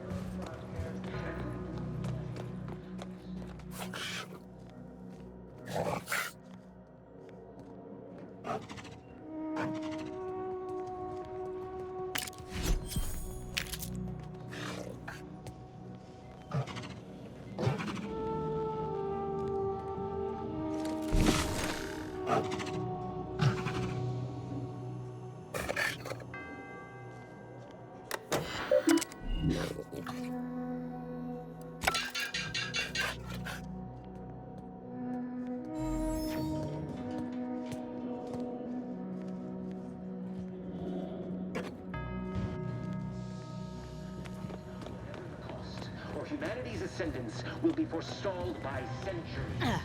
Humanity's ascendance will be forestalled by centuries.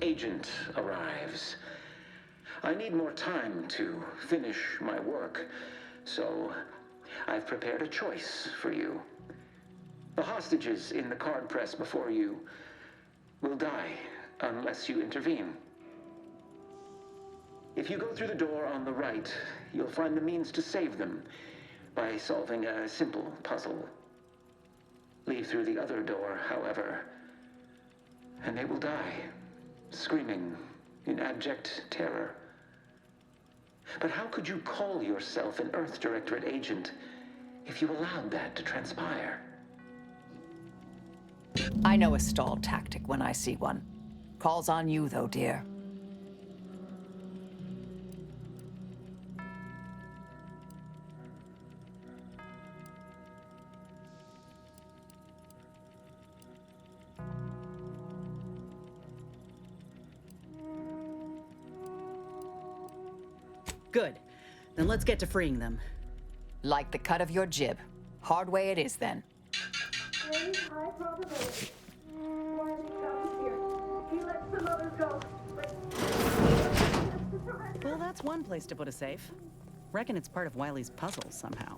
Agent arrives. I need more time to finish my work, so I've prepared a choice for you. The hostages in the card press before you will die unless you intervene. If you go through the door on the right, you'll find the means to save them by solving a simple puzzle. Leave through the other door, however, and they will die, screaming in abject terror. But how could you call yourself an Earth Directorate agent if you allowed that to transpire? I know a stall tactic when I see one. Calls on you, though, dear. Good. Then let's get to freeing them. Like the cut of your jib. Hard way it is, then. High probability. Wiley Scout is here. He lets some others go, but... Well, that's one place to put a safe. Reckon it's part of Wiley's puzzle somehow.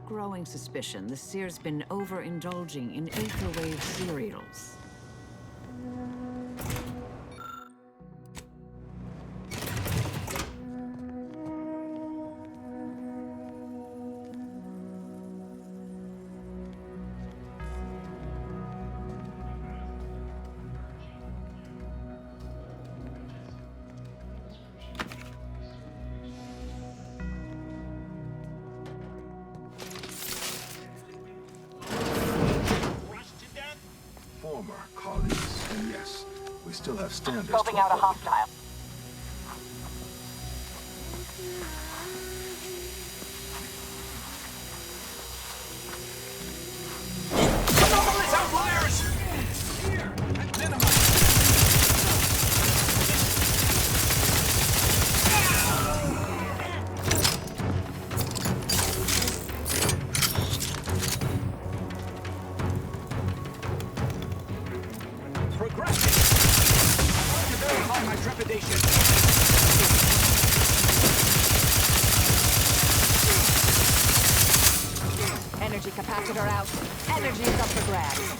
Growing suspicion the seer's been overindulging in aetherwave cereals. Still have standards. Scoping out a hostile. Anomalous outliers! Here, and minimize. Energy capacitor out. Energy is up for grabs.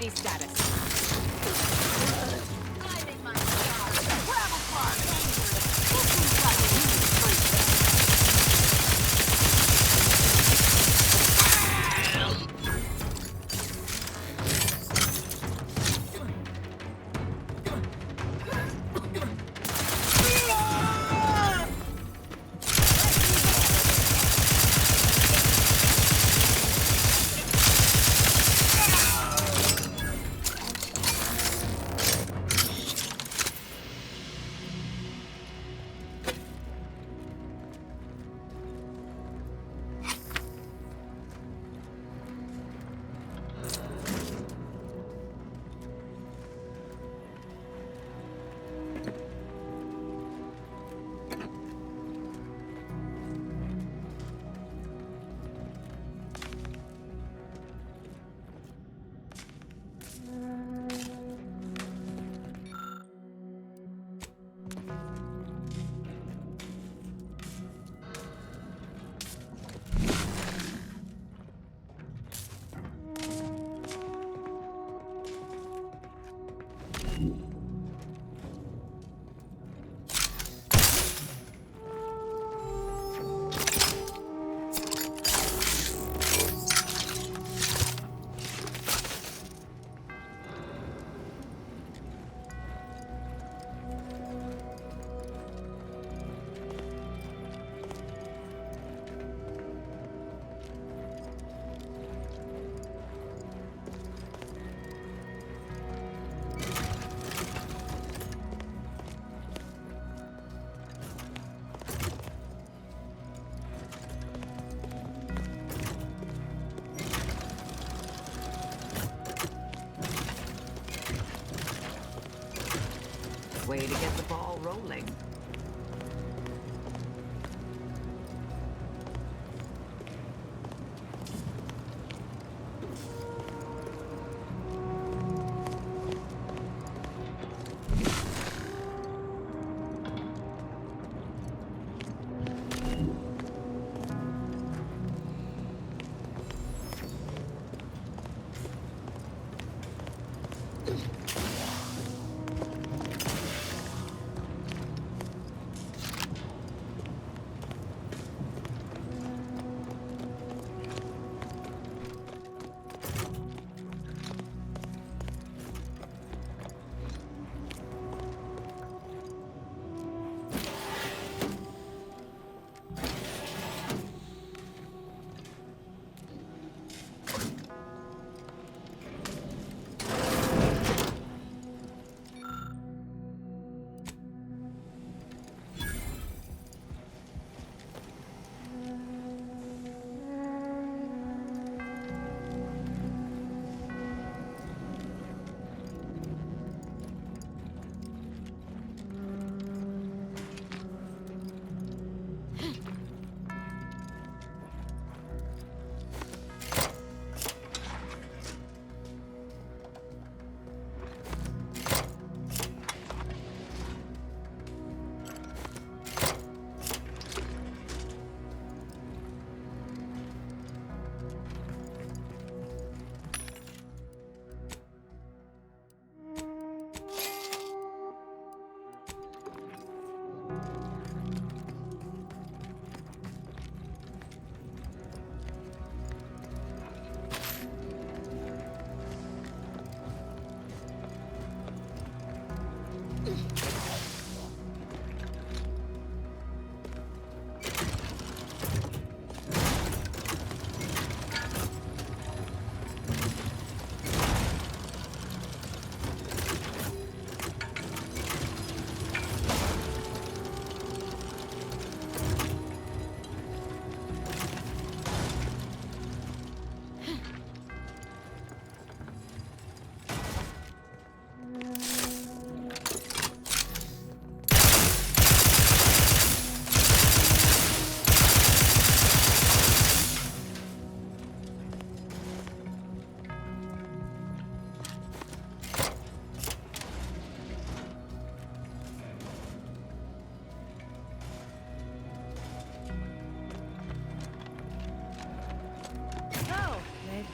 Ready status. I'm in my car. Travel car. Way to get the ball rolling.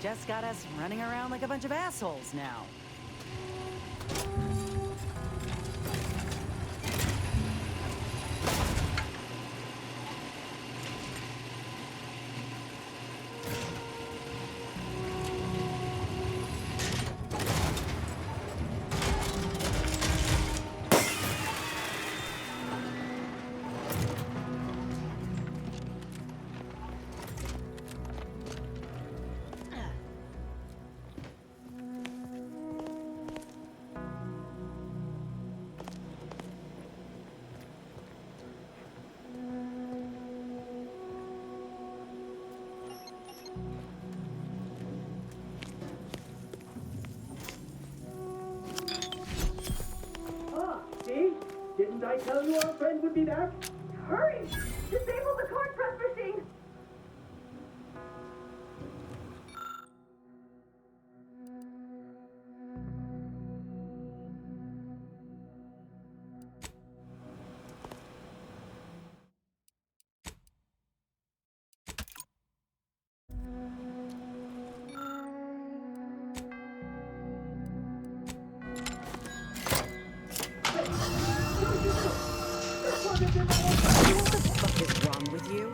Just got us running around like a bunch of assholes now. Didn't I tell you our friend would be back? Hurry! Disable the card press machine! What the fuck is wrong with you?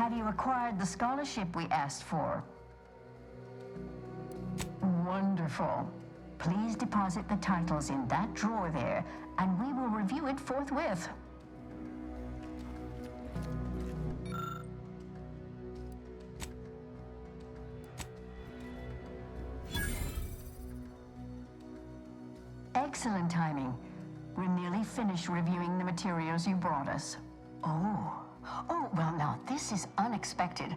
have you acquired the scholarship we asked for? Wonderful. Please deposit the titles in that drawer there, and we will review it forthwith. Excellent timing. We're nearly finished reviewing the materials you brought us. Oh, well now, this is unexpected.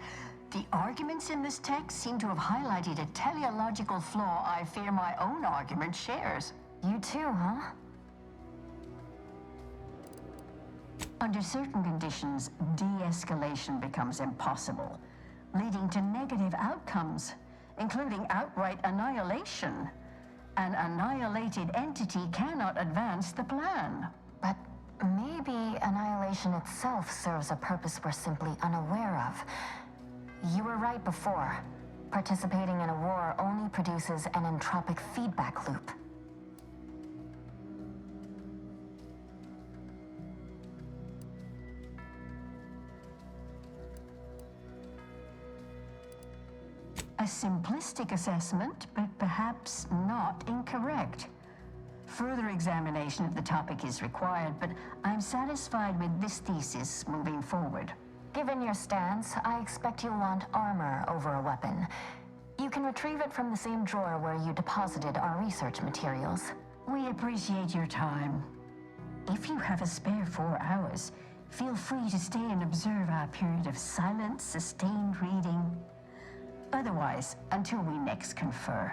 The arguments in this text seem to have highlighted a teleological flaw I fear my own argument shares. You too, huh? Under certain conditions, de-escalation becomes impossible, leading to negative outcomes, including outright annihilation. An annihilated entity cannot advance the plan. But maybe annihilation itself serves a purpose we're simply unaware of. You were right before. Participating in a war only produces an entropic feedback loop. A simplistic assessment, but perhaps not incorrect. Further examination of the topic is required, but I'm satisfied with this thesis moving forward. Given your stance, I expect you'll want armor over a weapon. You can retrieve it from the same drawer where you deposited our research materials. We appreciate your time. If you have a spare 4 hours, feel free to stay and observe our period of silent, sustained reading. Otherwise, until we next confer.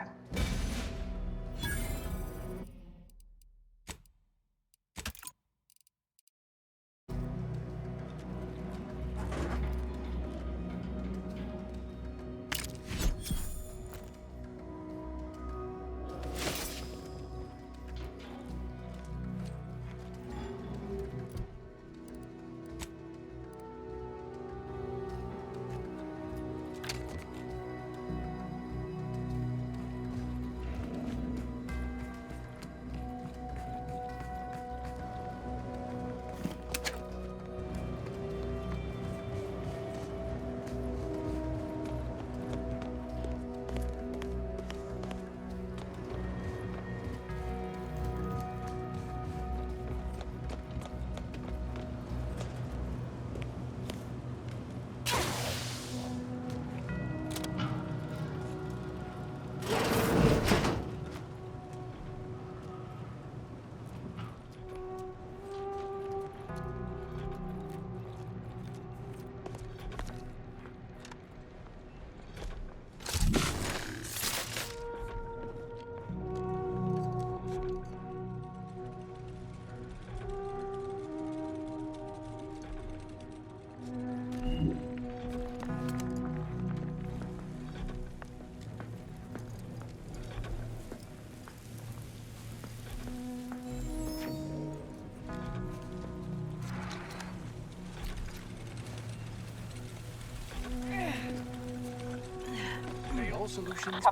Solutions.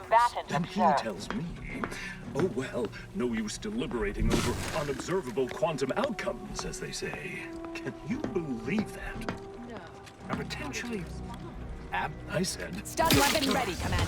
Then he tells me, oh well, no use deliberating over unobservable quantum outcomes, as they say. Can you believe that? No. A potentially... I said... Stun weapon ready, Commander.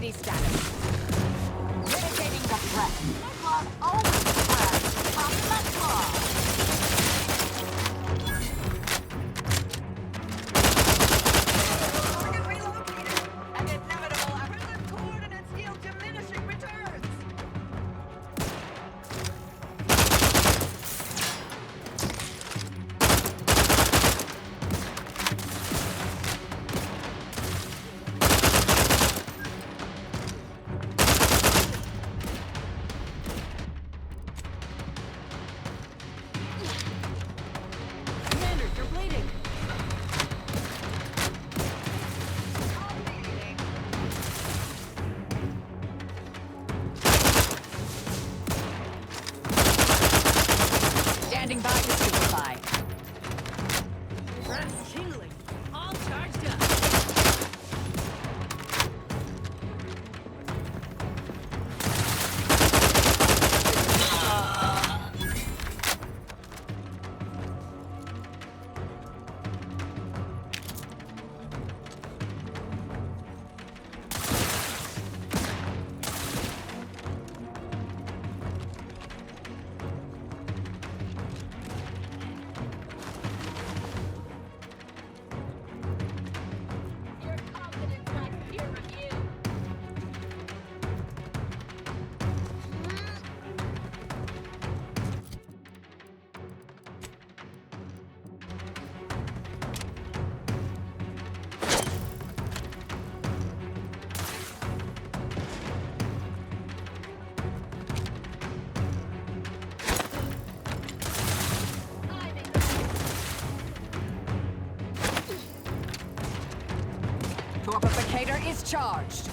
ready status. Mitigating the threat. Necklaw always prepared. From Plateforme. Standing by to stupefy. Breath tingling. All charged up. Torpificator is charged.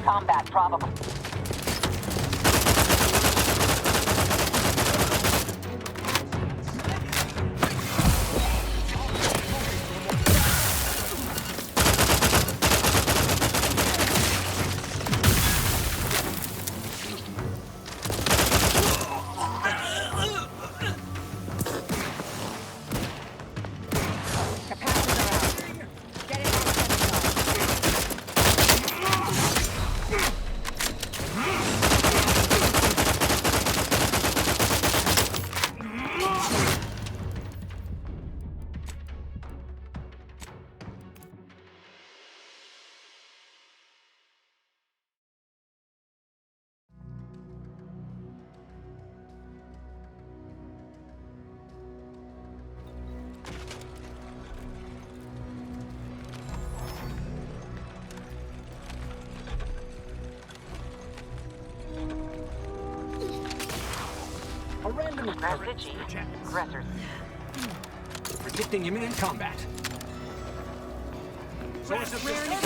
combat, probably. A random occurrence. Aggressors. Predicting imminent combat. Source of disturbance.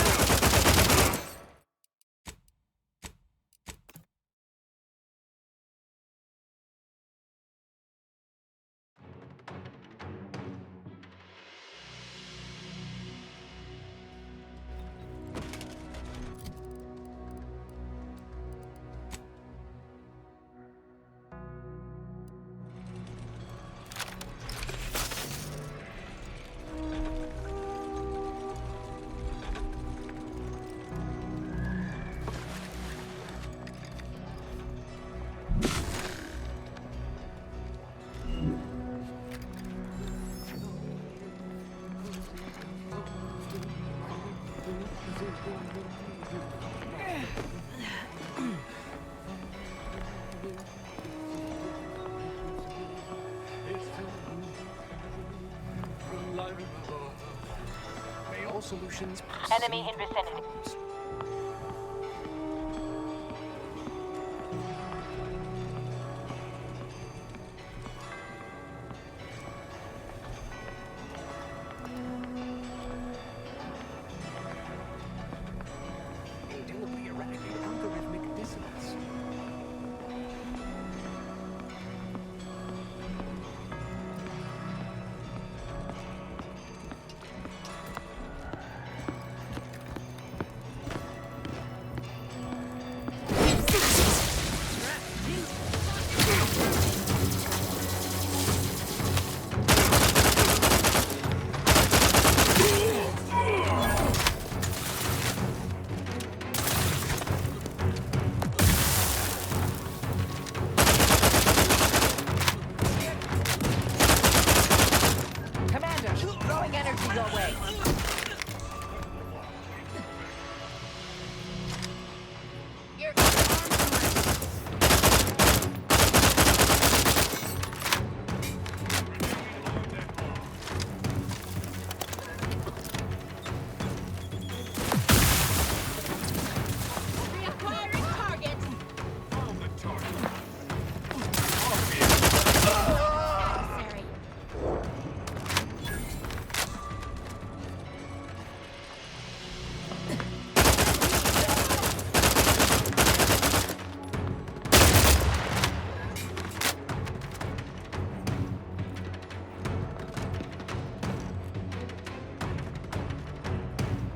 May all solutions Enemy in vicinity. Indelibly eradicate algorithmic dissonance. Commander, throwing energy your way. Reacquiring target. Adversary.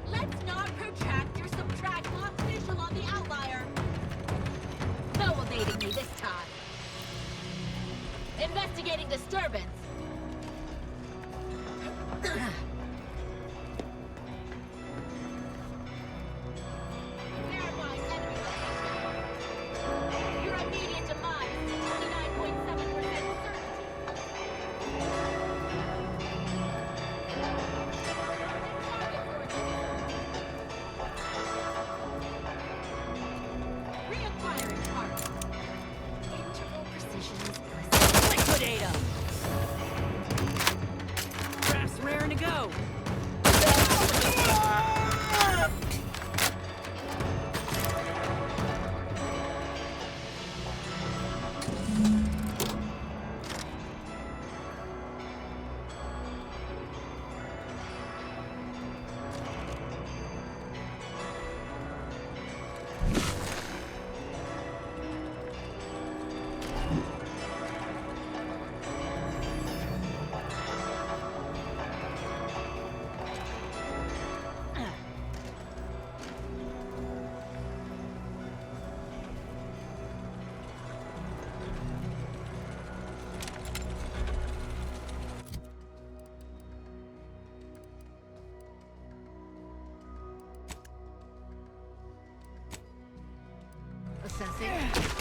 Let's not protract or subtract lost visual on the outlier. No evading me this time. Investigating disturbance. Verifying enemy location. Your immediate demise, 29.7% certainty. Reacquiring target. Interval precision is Liquidate 'em! Processing.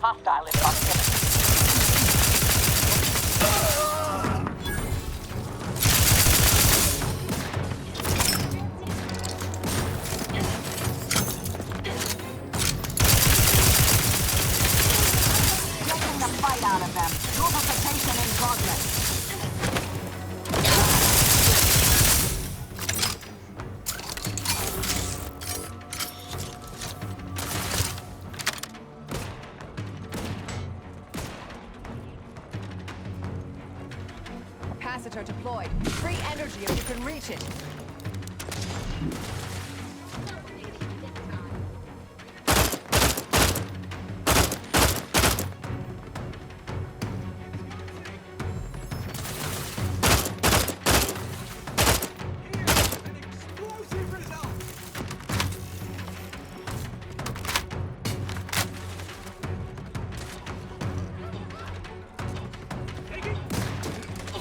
Hostile in proximity. Taking the fight out of them. Purification in progress. Capacitor deployed. Free energy if you can reach it.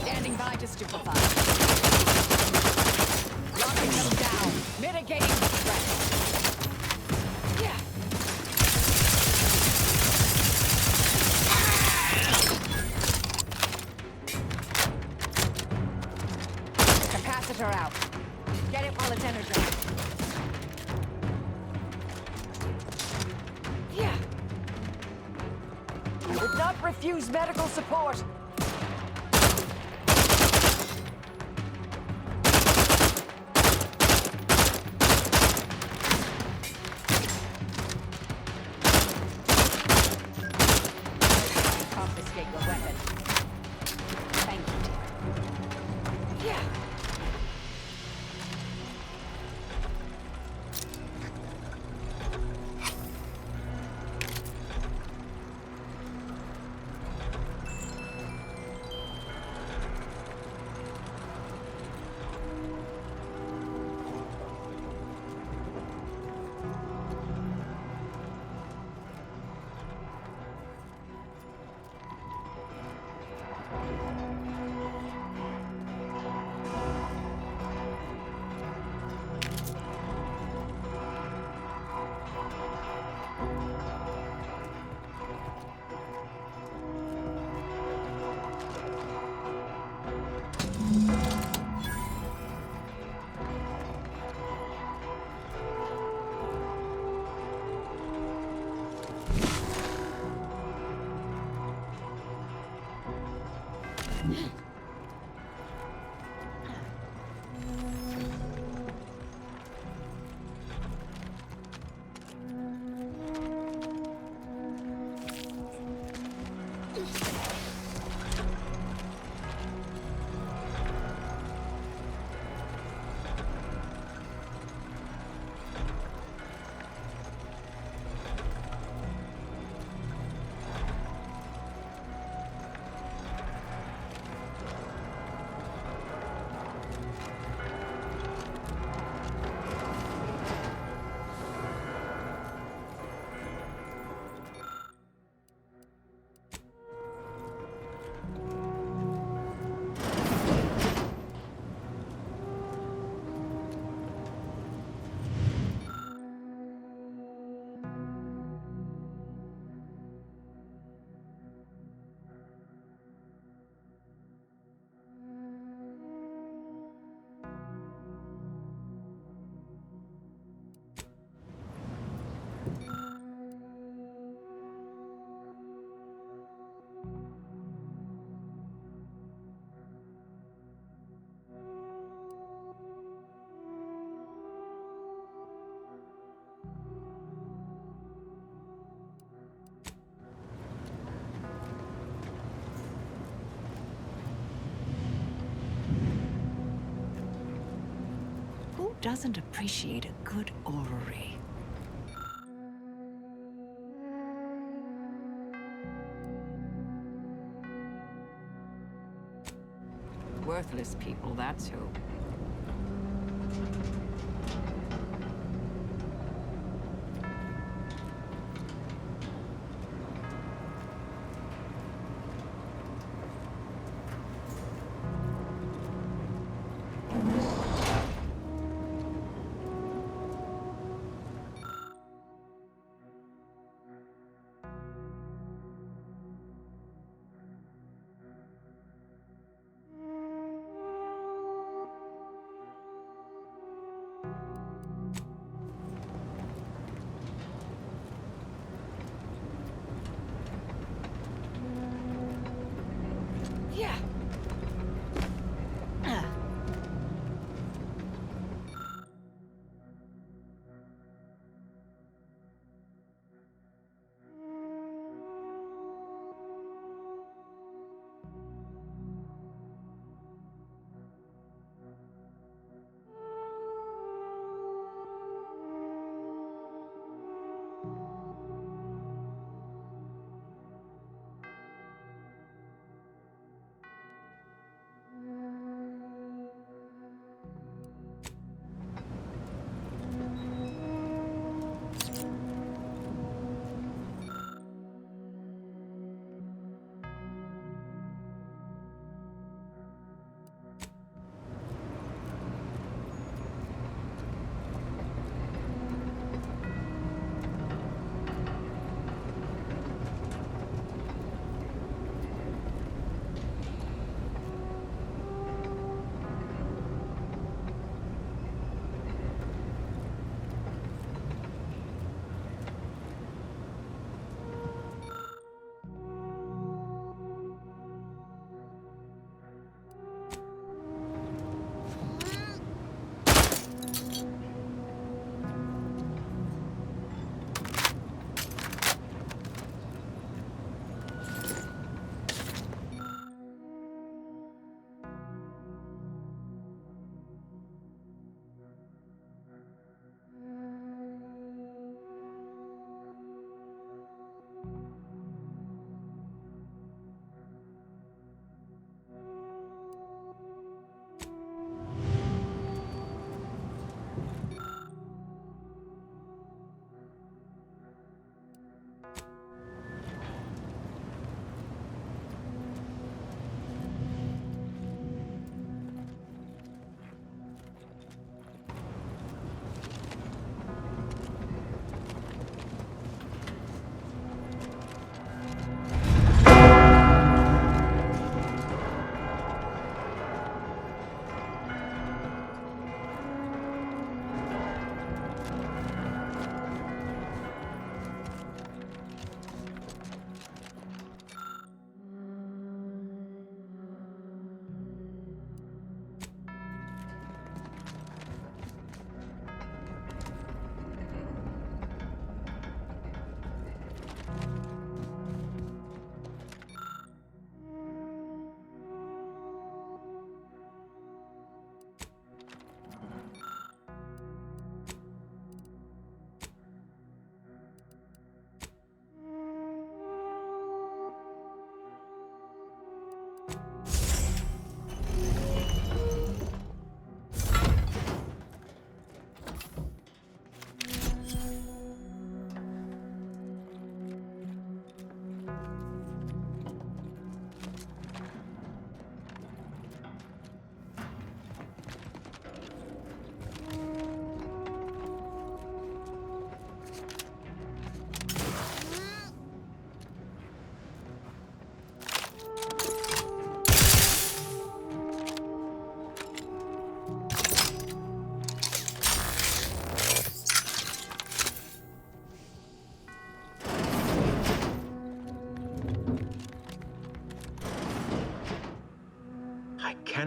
Standing by to stupefy. Locking them down. Mitigating the threat. Yeah. Capacitor out. Get it while it's energized. Yeah. Would not refuse medical support. Confiscate your weapon. Thank you, dear. Yeah. Who doesn't appreciate a good orrery? Worthless people, that's who.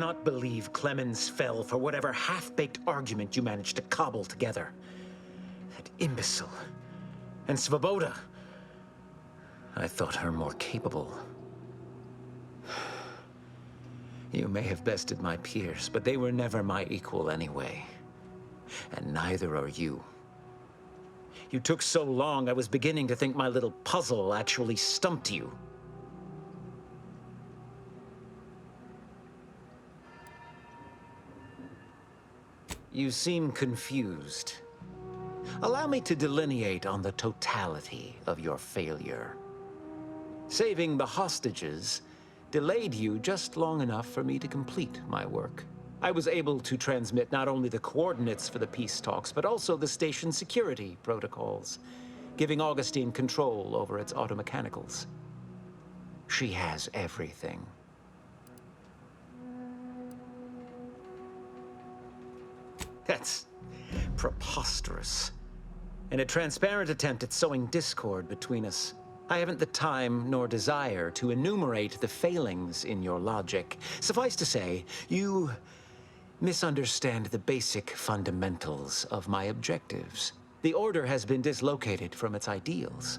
cannot believe Clemens fell for whatever half-baked argument you managed to cobble together. That imbecile. And Svoboda. I thought her more capable. You may have bested my peers, but they were never my equal anyway. And neither are you. You took so long, I was beginning to think my little puzzle actually stumped you. You seem confused. Allow me to delineate on the totality of your failure. Saving the hostages delayed you just long enough for me to complete my work. I was able to transmit not only the coordinates for the peace talks, but also the station security protocols, giving Augustine control over its automechanicals. She has everything. That's preposterous. In a transparent attempt at sowing discord between us, I haven't the time nor desire to enumerate the failings in your logic. Suffice to say, you misunderstand the basic fundamentals of my objectives. The Order has been dislocated from its ideals,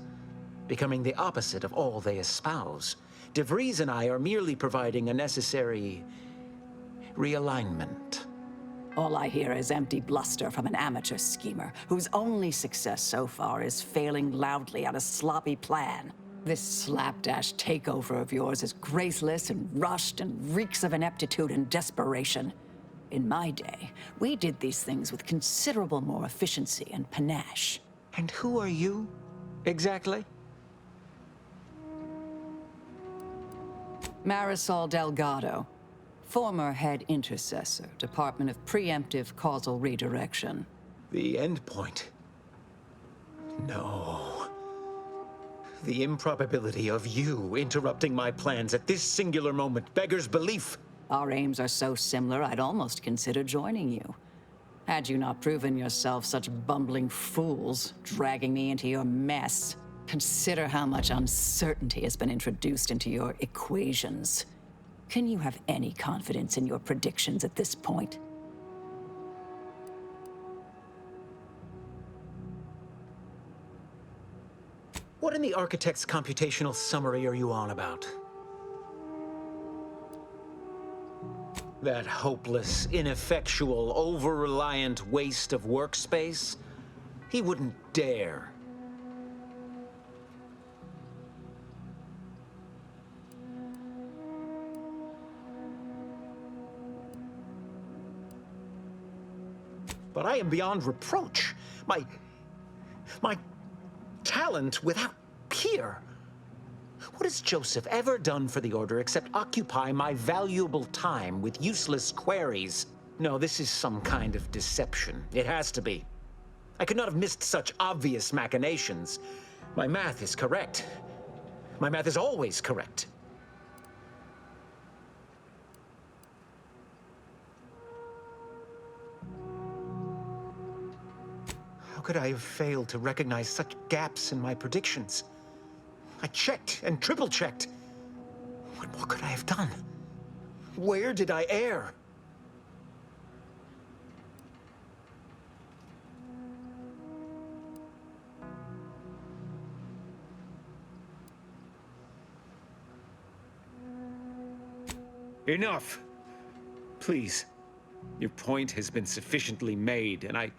becoming the opposite of all they espouse. De Vries and I are merely providing a necessary realignment. All I hear is empty bluster from an amateur schemer whose only success so far is failing loudly at a sloppy plan. This slapdash takeover of yours is graceless and rushed and reeks of ineptitude and desperation. In my day, we did these things with considerable more efficiency and panache. And who are you, exactly? Marisol Delgado. Former head intercessor, Department of Preemptive Causal Redirection. The endpoint. No. The improbability of you interrupting my plans at this singular moment beggars belief. Our aims are so similar, I'd almost consider joining you. Had you not proven yourself such bumbling fools, dragging me into your mess. Consider how much uncertainty has been introduced into your equations. Can you have any confidence in your predictions at this point? What in the architect's computational summary are you on about? That hopeless, ineffectual, over-reliant waste of workspace? He wouldn't dare. But I am beyond reproach. My talent without peer. What has Joseph ever done for the Order except occupy my valuable time with useless queries? No, this is some kind of deception. It has to be. I could not have missed such obvious machinations. My math is correct. My math is always correct. How could I have failed to recognize such gaps in my predictions? I checked and triple-checked. What more could I have done? Where did I err? Enough! Please. Your point has been sufficiently made, and I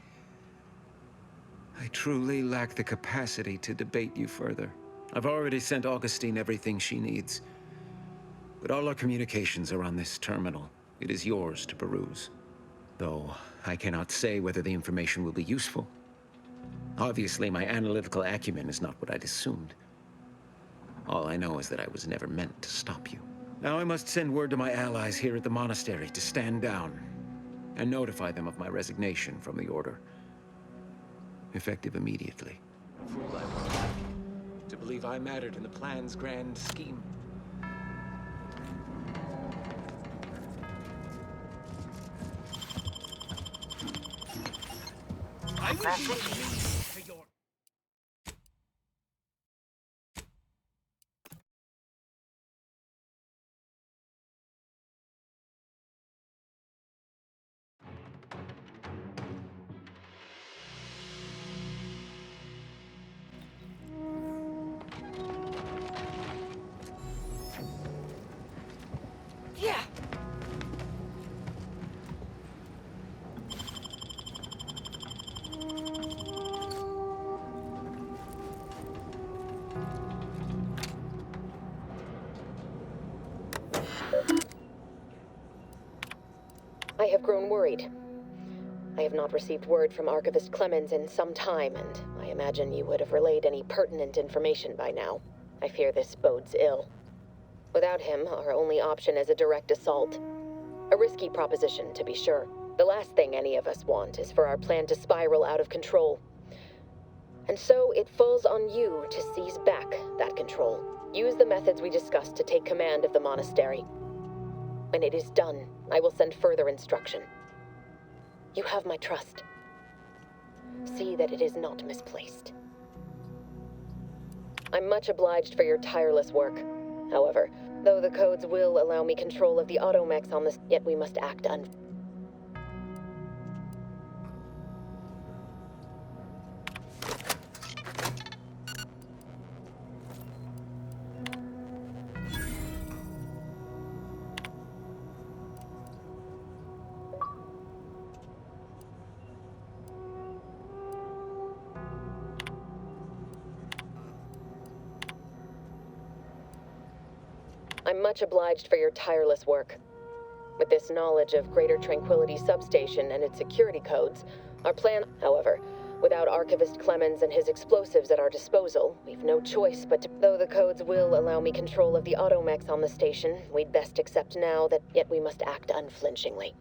truly lack the capacity to debate you further. I've already sent Augustine everything she needs. But all our communications are on this terminal. It is yours to peruse. Though I cannot say whether the information will be useful. Obviously, my analytical acumen is not what I'd assumed. All I know is that I was never meant to stop you. Now I must send word to my allies here at the monastery to stand down and notify them of my resignation from the Order. Effective immediately. Fool I was to believe I mattered in the plan's grand scheme. I will grown worried. I have not received word from Archivist Clemens in some time, and I imagine you would have relayed any pertinent information by now. I fear this bodes ill. Without him, our only option is a direct assault. A risky proposition, to be sure. The last thing any of us want is for our plan to spiral out of control. And so it falls on you to seize back that control. Use the methods we discussed to take command of the monastery. When it is done, I will send further instruction. You have my trust. See that it is not misplaced. I'm much obliged for your tireless work. However, though the codes will allow me control of the automechs on this, yet we must act I'm much obliged for your tireless work. With this knowledge of Greater Tranquility Substation and its security codes, our plan, however, without Archivist Clemens and his explosives at our disposal, we've no choice but to... Though the codes will allow me control of the automechs on the station, we'd best accept now that yet we must act unflinchingly.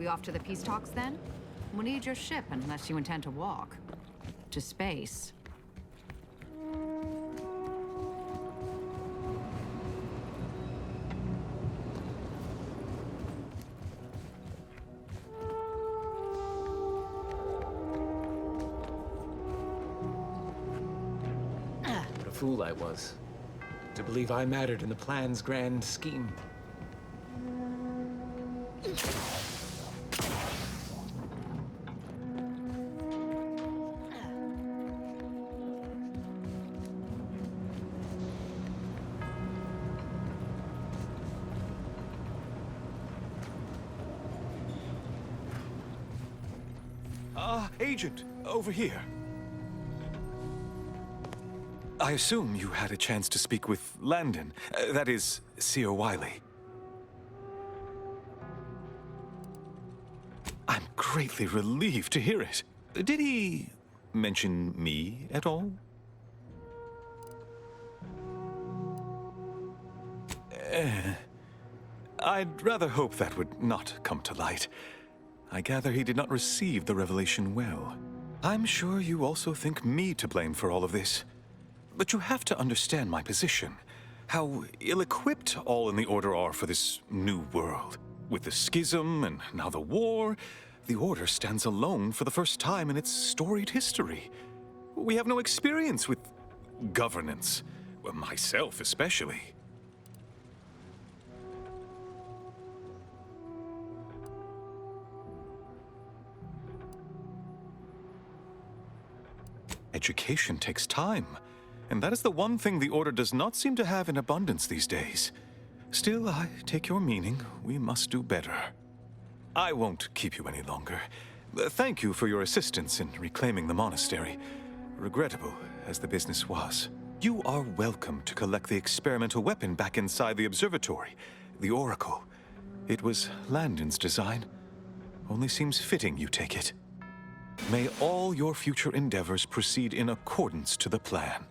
We off to the peace talks then? We'll need your ship unless you intend to walk. To space. What a fool I was. To believe I mattered in the plan's grand scheme. Agent, over here. I assume you had a chance to speak with Landon, that is, Seer Wiley. I'm greatly relieved to hear it. Did he mention me at all? I'd rather hope that would not come to light. I gather he did not receive the revelation well. I'm sure you also think me to blame for all of this. But you have to understand my position. How ill-equipped all in the Order are for this new world. With the schism and now the war, the Order stands alone for the first time in its storied history. We have no experience with governance. Well, myself especially. Education takes time, and that is the one thing the Order does not seem to have in abundance these days. Still, I take your meaning. We must do better. I won't keep you any longer. Thank you for your assistance in reclaiming the monastery. Regrettable as the business was. You are welcome to collect the experimental weapon back inside the observatory, the Oracle. It was Landon's design. Only seems fitting you take it. May all your future endeavors proceed in accordance to the plan.